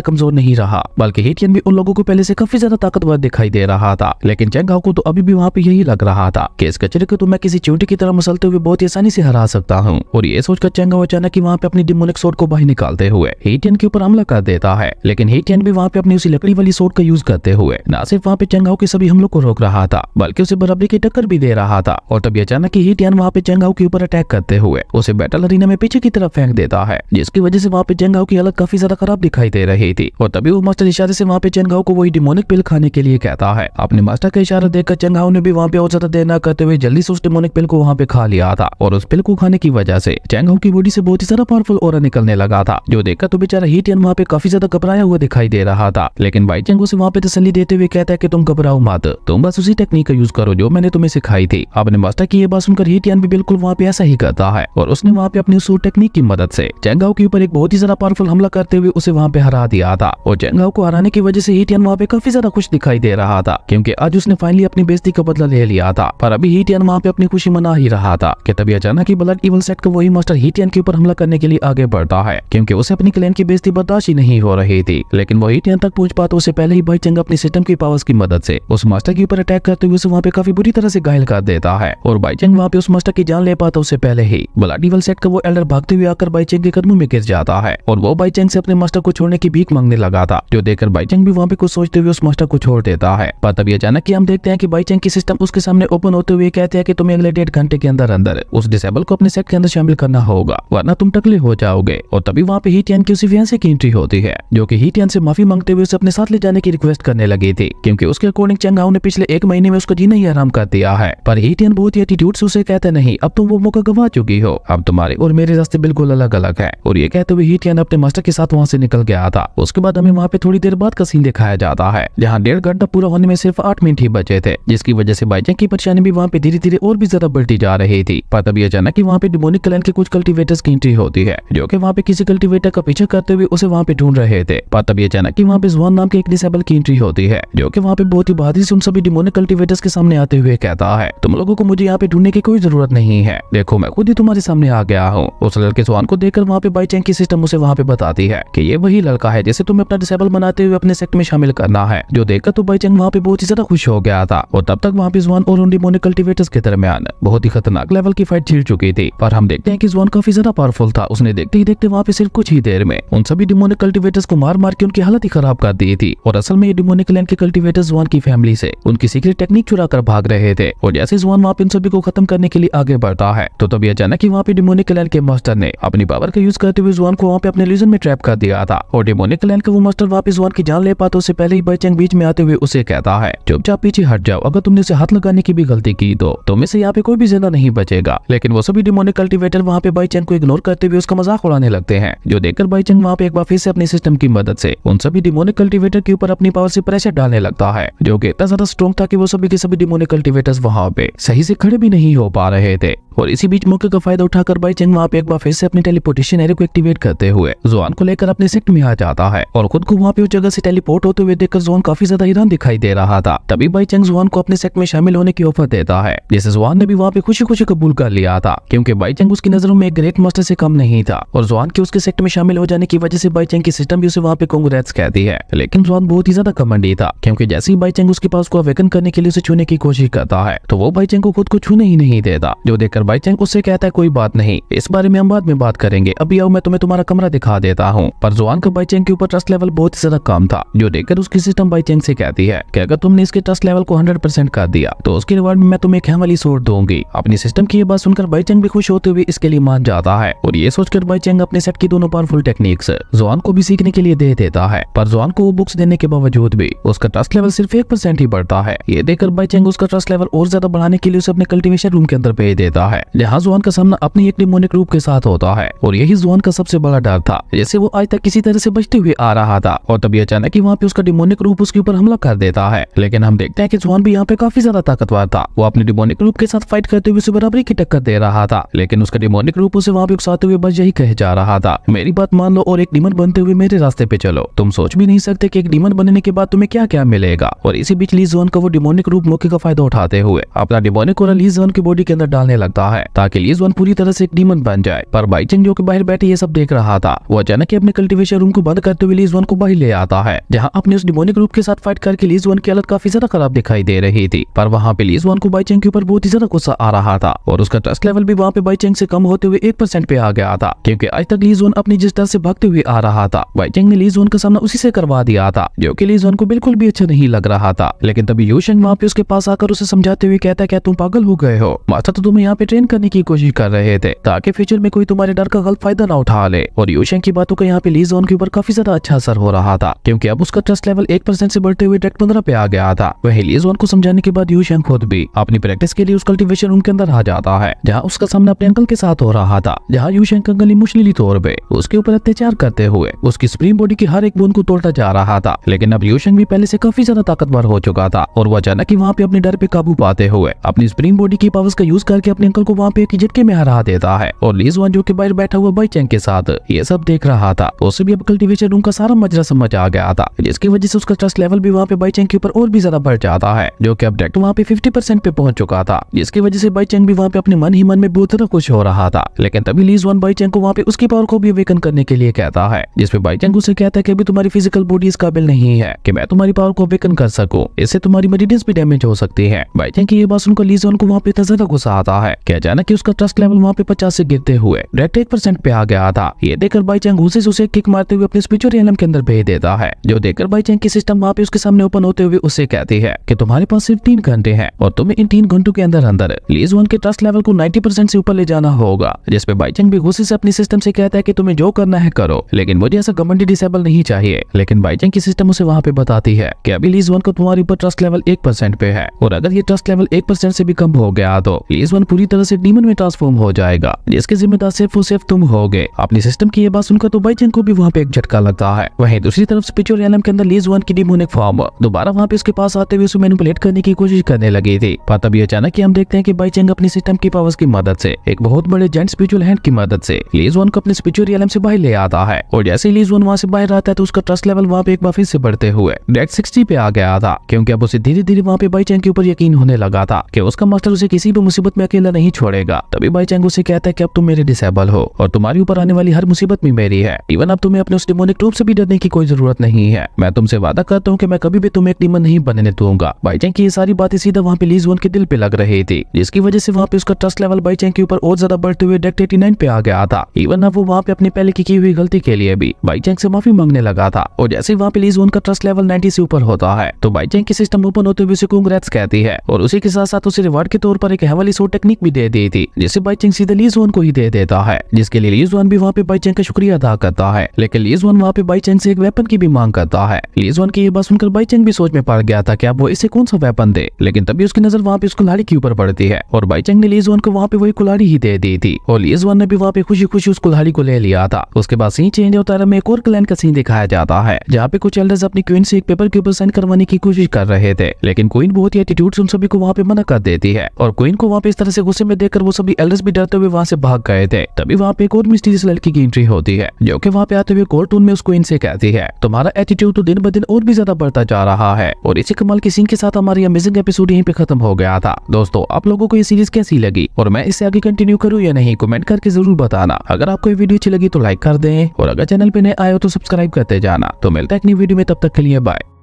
A: कमजोर नहीं रहा, बल्कि हीटियन भी उन लोगों को पहले से काफी ज्यादा ताकतवर दिखाई दे रहा था। लेकिन चेंग हाओ को तो अभी भी वहाँ पे यही लग रहा था कि इस कचरे को तो मैं किसी चींटी की तरह मसलते हुए बहुत ही आसानी से हरा सकता हूँ। और ये सोचकर चेंग हाओ अचानक ही वहाँ पे अपनी डिमोनिक सोर्ड को बाहर निकालते हुए हीटियन के ऊपर हमला कर देता है। लेकिन हीटियन भी वहाँ पे अपनी उसी लकड़ी वाली सोर्ड का यूज करते हुए न सिर्फ वहाँ पे चेंग हाओ के सभी हमलों को रोक रहा था, बल्कि उसे बराबरी की टक्कर भी दे रहा था। और तभी अचानक ही हीटियन वहाँ पे चेंग हाओ के ऊपर अटैक करते हुए उसे बैटल अरीना में पीछे की तरफ फेंक देता है, जिसकी वजह से वहाँ पे चेंग हाओ की हालत काफी ज्यादा खराब दिखाई दे रही थी। और तभी वो मास्टर इशारे से वहाँ पे चेंग हाओ को वही डिमोनिक पिल खाने के लिए कहता है। अपने मास्टर का इशारा देखकर चेंग हाओ ने भी वहाँ पे और ज्यादा देर न करते हुए जल्दी से उस डिमोनिक पिल को वहाँ पे खा लिया था। और उस पिल को खाने की वजह से चेंग हाओ की बॉडी से बहुत ही ज्यादा पावरफुल ऑरा निकलने लगा था, जो देखकर तो बेचारा हीटियन वहाँ पे काफी ज्यादा घबराया हुआ दिखाई दे रहा था। लेकिन बाईचैंग उसे वहाँ पे तसल्ली देते हुए कहता है कि तुम घबराओ मत, तुम बस उसी टेक्निक का यूज करो जो मैंने तुम्हें सिखाई थी। अपने मास्टर की ये बात सुनकर हीटियन भी बिल्कुल वहाँ पे ऐसा ही करता है, और उसने वहाँ पे अपनी उस टेक्निक की मदद से चेंग हाओ के ऊपर एक बहुत ही ज्यादा पावरफुल हमला करते हुए उसे वहाँ पे हरा दिया था। और चेंग हाओ को हराने की वजह से हीटियन वहाँ पे काफी ज्यादा खुश दिखाई दे रहा था, क्योंकि आज उसने फाइनली अपनी बेइज्जती का बदला ले लिया था। पर अभी हीटियन वहाँ पे अपनी खुशी मना ही रहा था कि तभी अचानक ही ब्लड इवल सेट का वही मास्टर हीटियन के ऊपर हमला करने के लिए आगे बढ़ता है, क्योंकि उसे अपनी क्लैन की बेइज्जती बर्दाश्त ही नहीं हो रही थी। लेकिन वो हीटियन तक पहुंच पाता उससे पहले ही बाईचैंग अपनी सिस्टम की पावर्स की मदद से उस मास्टर के ऊपर अटैक करते हुए उसे वहाँ पे काफी बुरी तरह से घायल कर देता है। और बाईचैंग वहाँ पे उस मास्टर की जान ले पाता उससे पहले ही ब्लड इवल सेट का वो एल्डर भागते हुए आकर बाईचैंग के कदमों में गिर जाता है, और वो बाईचैंग से अपने मास्टर को छोड़ने की भीख मांगने लगा था, जो देखकर बाईचैंग भी वहाँ पे कुछ सोचते हुए उस मास्टर को छोड़ देता है। पर तभी अचानक ही हम देखते हैं कि बाईचैंग की सिस्टम उसके सामने ओपन होते हुए कहते हैं कि तुम्हें अगले 1.5 घंटे के अंदर अंदर उस डिसेबल को अपने सेट के अंदर शामिल करना होगा, वरना तुम टकले हो जाओगे। और तभी वहाँ पे हीटियन की उसी फियांसे की एंट्री होती है, जो कि हीटियन से माफी मांगते हुए उसे अपने साथ ले जाने की रिक्वेस्ट करने लगी थी, क्योंकि उसके अकॉर्डिंग चेंग हाओ ने पिछले 1 महीने में उसका जीना ही आराम कर दिया है। पर हीटियन बहुत ही एटीट्यूड से उसे कहते नहीं, अब तुम वो मौका गवा चुकी हो, अब तुम्हारे और मेरे रास्ते बिल्कुल अलग अलग है। और ये कहते हुए हीटियन अपने मास्टर के साथ वहाँ से निकल गया था। उसके बाद हमें वहाँ पे थोड़ी देर बाद का सीन दिखाया जाता है, जहाँ 1.5 घंटा पूरा होने में सिर्फ 8 मिनट ही बचे थे, जिसकी वजह से बाईचैंग की परेशानी भी वहाँ पे धीरे धीरे और भी ज्यादा बढ़ती जा रही थी। पर तभी अचानक ही वहाँ पे डिमोनिक क्लैन के कुछ कल्टीवेटर्स की एंट्री होती है, जो कि वहाँ पे किसी कल्टीवेटर का पीछा करते हुए उसे वहाँ पे ढूंढ रहे थे। पर तभी अचानक ही वहाँ पे जुआन नाम के एक डिसेबल की एंट्री होती है, जो कि वहाँ पे बहुत ही बहादुरी से उन सभी डिमोनिक कल्टीवेटर्स के सामने आते हुए कहता है, तुम लोगों को मुझे यहाँ पे ढूंढने की कोई जरूरत नहीं है, देखो मैं खुद ही तुम्हारे सामने आ गया हूँ। उस लड़के जुआन को देखकर वहाँ पे बाईचैंग की सिस्टम उसे वहाँ पे बताती है कि ये वही लड़का है जिसे तुम्हें अपना डिसेबल बनाते हुए अपने सेक्ट में शामिल करना है, जो देखकर तो बाईचैंग वहाँ पे बहुत ही ज्यादा खुश हो गया था। और तब तक वहाँ पे जुआन और उन डिमोनिक कल्टीवेटर्स के दरमियान बहुत ही खतरनाक लेवल की फाइट छिड़ चुकी थी। पर हम देखते हैं कि जुआन काफी ज्यादा पावरफुल था, उसने देखते ही देखते वहाँ पे सिर्फ कुछ ही देर में उन सभी डिमोनिक कल्टीवेटर्स को मार मार के उनकी हालत ही खराब कर दी थी। और असल में ये डिमोनिक क्लैन के कल्टीवेटर्स जुआन की फैमिली से उनकी सीक्रेट टेक्निक चुरा कर भाग रहे थे। और जैसे जुआन वहाँ पे इन सभी को खत्म करने के लिए आगे बढ़ता है, तो तभी अचानक ही वहाँ पे डिमोनिक क्लैन के मास्टर ने अपनी पावर का यूज करते हुए जुआन को वहाँ पे अपने इल्यूजन में ट्रैप कर दिया था। और डिमोनिक क्लैन का वो मास्टर वहाँ पे जुआन की जान ले पाता उससे पहले ही बाईचैंग बीच में आते हुए उसे कहता है, चुपचाप पीछे हट जाओ, अगर तुमने उसे हाथ लगाने की भी गलती की तो तुम्हें से यहाँ पे कोई भी जिंदा नहीं बचेगा। लेकिन वो सभी डिमोनिक कल्टीवेटर वहाँ पे बाईचैंग को इग्नोर करते हुए उसका मजाक उड़ाने लगते हैं, जो देखकर बाईचैंग वहाँ पे एक बार फिर से अपनी सिस्टम की मदद से उन सभी डिमोनिक कल्टीवेटर के ऊपर अपनी पावर से प्रेशर डालने लगता है, जो कि इतना ज्यादा स्ट्रॉन्ग था कि वो सभी के सभी डिमोनिक कल्टीवेटर्स वहाँ पे सही से खड़े भी नहीं हो पा रहे थे। और इसी बीच मौके का फायदा उठाकर बाईचैंग वहाँ पे एक बार फिर से अपनी टेलीपोर्टेशन एरे को एक्टिवेट करते हुए जुआन को लेकर अपने सेक्ट में आ जाता है, और खुद को वहाँ पे उस जगह से टेलीपोर्ट होते हुए देखकर जुआन काफी ज्यादा हैरान दिखाई दे रहा था। तभी बाईचैंग जुआन को अपने सेक्ट में शामिल होने की ऑफर देता है, जिसे जुआन ने भी वहाँ पे खुशी खुशी कबूल कर लिया था, क्योंकि बाईचैंग उसकी नजरों में एक ग्रेट मास्टर से कम नहीं था। और जुआन के उसके सेक्ट में शामिल हो जाने की वजह से बाईचैंग की सिस्टम भी उसे वहाँ पे कांग्रेट्स कहती है। लेकिन जुआन बहुत ही ज्यादा घमंडी था, क्योंकि जैसे ही बाईचैंग उसके पास को अवेकन करने के लिए उसे छूने की कोशिश करता है, तो वो बाईचैंग को खुद को छूने ही नहीं देता, जो देखकर बाईचैंग उससे कहता है कोई बात नहीं, इस बारे में हम बाद में बात करेंगे, अभी आओ मैं तुम्हें तुम्हारा कमरा दिखा देता हूँ। पर जुआन का बाईचैंग के ऊपर ट्रस्ट लेवल बहुत ही ज्यादा कम था, जो देखकर उसकी सिस्टम बाईचैंग से कहती है कि अगर तुमने इसके ट्रस्ट लेवल को 100% कर दिया तो उसके रिवार्ड में मैं तुम्हें एक वाली सोर्ड दूंगी। अपनी सिस्टम की ये बात सुनकर बाईचैंग भी खुश होते हुए इसके लिए मान जाता है, और ये सोचकर बाईचैंग अपने सेट की दोनों पावरफुल टेक्निक्स जुआन को भी सीखने के लिए दे देता है। पर जुआन को वो बुक्स देने के बावजूद भी उसका ट्रस्ट लेवल सिर्फ 1% ही बढ़ता है। ये देखकर बाईचैंग उसका ट्रस्ट लेवल और ज्यादा बढ़ाने के लिए उसे अपने कल्टीवेशन रूम के अंदर भेज देता है, जहाँ जुआन का सामना अपनी एक डिमोनिक रूप के साथ होता है। और यही जुआन का सबसे बड़ा डर था, जैसे वो आज तक किसी तरह से बचते हुए आ रहा था। और तभी अचानक ही वहाँ पे उसका डिमोनिक रूप उसके ऊपर हमला कर देता है। लेकिन हम देखते हैं कि जुआन भी यहाँ पे काफी ज्यादा ताकतवर था। वो अपने डिमोनिक रूप के साथ फाइट करते हुए उसे बराबरी की टक्कर दे रहा था, लेकिन उसका डिमोनिक रूप उसे वहाँ पे उकसाते हुए बस यही कह जा रहा था, मेरी बात मान लो और एक डीमन बनते हुए मेरे रास्ते पे चलो। तुम सोच भी नहीं सकते कि एक डीमन बनने के बाद तुम्हें क्या क्या मिलेगा। और इसी बीच ली ज़ुआन का वो डिमोनिक रूप मौके का फायदा उठाते हुए अपना डिमोनिक और ली ज़ुआन की बॉडी के अंदर डालने लगता है ताकि ली ज़ुआन पूरी तरह से एक डीमन बन जाए। पर बाई चेंग जो कि बाहर बैठे ये सब देख रहा था, वो अचानक अपने कल्टीवेशन रूम को बंद करते हुए ली ज़ुआन को बाहर ले आता है, जहाँ अपने उस डिमोनिक रूप के साथ फाइट करके ली ज़ुआन की हालत काफी ज्यादा खराब दिखाई दे रही थी। पर वहाँ पे ली ज़ुआन को बाई चेंग के ऊपर बहुत ही ज्यादा गुस्सा आ रहा था और उसका ट्रस्ट लेवल भी वहाँ पे बाई चेंग से कम होते हुए 1% पे आ गया था, क्योंकि आज तक ली ज़ुआन अपनी जिस तरह से भागते हुए आ रहा था, बाई चेंग ने ली ज़ुआन का सामना उसी से करवा दिया था, जो कि ली ज़ुआन को बिल्कुल भी अच्छा नहीं लग रहा था। लेकिन तभी यू शेंग वहाँ पे उसके पास आकर उसे समझाते हुए कहता है, क्या तुम पागल हो गए हो? मास्टर तो तुम्हें यहाँ पे ट्रेन करने की कोशिश कर रहे थे ताकि फ्यूचर में कोई तुम्हारे डर का गलत फायदा ना उठा ले। और यू शेंग की बातों का यहाँ पे ली ज़ुआन के ऊपर काफी ज्यादा अच्छा असर हो रहा था, क्योंकि अब उसका ट्रस्ट लेवल 1% से बढ़ते हुए डायरेक्ट 15 पे आ गया था। वही ली ज़ुआन को समझाने के बाद यू शेंग खुद भी अपनी प्रैक्टिस के लिए उस कल्टीवेशन रूम के अंदर आ जाता है, जहाँ उसका सामना अपने अंकल के साथ हो रहा था, जहाँ यू शेंग का अंकल इमोशनली तौर पे उसके ऊपर अत्याचार करते हुए उसकी सुप्रीम बॉडी की हर एक बूंद को तोड़ता जा रहा था। लेकिन अब यू शेंग भी पहले से काफी ज्यादा ताकतवर हो चुका था और वो अचानक ही वहाँ पे अपने डर पे काबू पाते हुए अपनी सुप्रीम बॉडी की पावर्स का यूज करके अपने अंकल को वहाँ पे एक झटके में हरा देता है। और ली ज़ुआन जो कि बाहर बैठा हुआ बाई चेंग के साथ ये सब देख रहा था, उसे भी अब कल्टीवेशन रूम का सारा मजरा समझ आ गया था, जिसकी वजह से उसका ट्रस्ट लेवल भी वहाँ पे बाई चेंग के ऊपर और भी ज्यादा बढ़ जाता है, जो कि अब डायरेक्ट वहाँ पे 50% पे पहुंच चुका था, जिसकी वजह से बाई चेंग भी वहाँ पे अपने मन ही मन में बहुत ज्यादा खुश हो रहा था। लेकिन तभी ली ज़ुआन बाई चेंग को वहाँ पे उसकी पावर को भी अवेकन करने के लिए कहता है, जिसपे बाई चेंग उसे कहता है कि अभी तुम्हारी फिजिकल बॉडी इस काबिल नहीं है कि मैं तुम्हारी पावर को अवेकन कर सकूं, इससे तुम्हारी मेडिटेंस भी डैमेज हो सकती है। बाई चेंग की ये बात सुनकर ली ज़ुआन को वहाँ पे इतना ज्यादा गुस्सा आता है कि अचानक ही उसका ट्रस्ट लेवल वहाँ पे 50 से गिरते हुए डायरेक्ट 1% पे आ गया था। ये देखकर बाई चेंग गुस्से से उसे किक मारते हुए अपने स्पिरिचुअल रियलम के अंदर भेज देता है, जो देखकर बाई चेंग की सिस्टम वहाँ पे उसके सामने ओपन होते हुए उससे कहती है कि तुम्हारे पास सिर्फ 3 घंटे हैं और तुम्हें इन 3 घंटों के अंदर अंदर ली ज़ुआन के ट्रस्ट लेवल को 90% से ऊपर ले जाना होगा। जिसपे बाई चेंग भी गुस्से से अपनी सिस्टम से कहता है कि तुम्हें जो करना है करो, लेकिन मुझे ऐसा घमंडी डिसेबल नहीं चाहिए। लेकिन बाई चेंग की सिस्टम उसे वहाँ पे बताती है कि अभी ली ज़ुआन को तुम्हारे ऊपर ट्रस्ट लेवल 1% पे है और अगर ये ट्रस्ट लेवल 1% से भी कम हो गया तो ली ज़ुआन पूरी तरह से डीमन में ट्रांसफॉर्म हो जाएगा, जिसके जिम्मेदार सिर्फ और सिर्फ तुम होगे। अपनी सिस्टम की ये बात सुनकर तो बाई चेंग को भी वहाँ पे एक झटका लगता है। वहीं दूसरी तरफ स्पिरिचुअल रियलम के अंदर ली ज़ुआन की डिमोनिक फॉर्म दोबारा वहाँ पे उसके पास आते हुए उसे मैनिपुलेट करने की कोशिश करने लगी थी। पर तभी अचानक ही हम देखते हैं कि बाई चेंग अपनी सिस्टम की पावर्स की मदद से एक बहुत बड़े जेंट स्पिरिचुअल हैंड की मदद से ली ज़ुआन को अपने स्पिरिचुअल रियलम से बाहर ले आता है। और जैसे ही ली ज़ुआन वहाँ से बाहर आता है तो उसका ट्रस्ट लेवल वहाँ पे एक बार फिर से बढ़ते हुए डायरेक्ट 60 पे आ गया था, क्योंकि अब उसे धीरे धीरे वहाँ पे बाई चेंग के ऊपर यकीन होने लगा था कि उसका मास्टर उसे किसी भी मुसीबत में अकेला नहीं छोड़ेगा। तभी बाई चेंग उसे कहता है कि अब तुम मेरे डिसेबल हो और तुम्हारे ऊपर आने वाली हर मुसीबत भी मेरी है। इवन अब तुम्हें अपने उस डिमोनिक रूप से भी डरने की कोई जरूरत नहीं है। मैं तुमसे वादा करता हूँ कि मैं कभी भी तुम्हें एक डीमन नहीं बनने दूंगा। बाई चेंग की ये सारी बातें सीधा वहाँ पे ली ज़ुआन के दिल पे लग रही थी, जिसकी वजह से वहाँ पे उसका ट्रस्ट लेवल बाई चेंग के ऊपर और ज्यादा बढ़ते हुए डायरेक्ट 89 पे आ गया था। इवन अब वो वहाँ पे अपने पहले की हुई गलती के लिए भी बाई चेंग से माफी मांगने लगा था। और जैसे वहाँ पे ली ज़ुआन का ट्रस्ट लेवल 90 से ऊपर होता है तो बाई चेंग की सिस्टम ओपन होते हुए उसे कांग्रेट्स कहती है और उसी के साथ साथ उसे रिवार्ड के तौर पर एक हेवनली स्वॉर्ड टेक्निक भी दे दी थी, जिसे बाई चेंग सीधे ली ज़ुआन को ही दे देता है, जिसके लिए ली ज़ुआन भी वहाँ पे बाई चेंग का शुक्रिया अदा करता है। लेकिन ली ज़ुआन वहाँ पे बाई चेंग से एक वेपन की भी मांग करता है। ली ज़ुआन की ये बात सुनकर बाई चेंग भी सोच में पड़ गया था कि अब वो इसे कौन सा वेपन दे, लेकिन तभी उसकी नजर वहाँ पे उस कुल्हाड़ी के ऊपर पड़ती है और बाई चेंग ने ली ज़ुआन को वहाँ पे वही कुल्हाड़ी ही दे दी थी और ली ज़ुआन ने भी वहाँ पे खुशी खुशी उस कुल्हाड़ी को ले लिया था। उसके बाद सीन चेंज होता है, में एक और क्लैन का सीन दिखाया जाता है जहाँ पे कुछ एल्डर्स अपनी क्वीन से एक पेपर के ऊपर साइन करवाने की कोशिश कर रहे थे, लेकिन क्वीन बहुत ही एटीट्यूड से उन सभी को वहाँ पे मना कर देती है और क्वीन को वहाँ पे इस तरह से गुस्से में देखकर वो सभी एल्डर्स भी डरते हुए वहाँ से भाग गए थे। तभी वहाँ पे एक और मिस्टीरियस लड़की की एंट्री होती है, जो कि वहाँ पे आते हुए कोर्टून में उस क्वीन से कहती है, तुम्हारा एटीट्यूड तो दिन ब दिन और भी ज्यादा बढ़ता जा रहा है। और इसी कमाल की सीन के साथ हमारी अमेजिंग एपिसोड यहीं पे खत्म हो गया था। दोस्तों, आप लोगों को ये सीरीज कैसी लगी और मैं इससे आगे कंटिन्यू करूँ या नहीं, कमेंट करके जरूर बताना। अगर आपको ये वीडियो अच्छी लगी तो लाइक कर दें और अगर चैनल पे नए आए हो तो सब्सक्राइब करते जाना। तो मिलता है एक नई वीडियो में, तब तक के लिए बाय।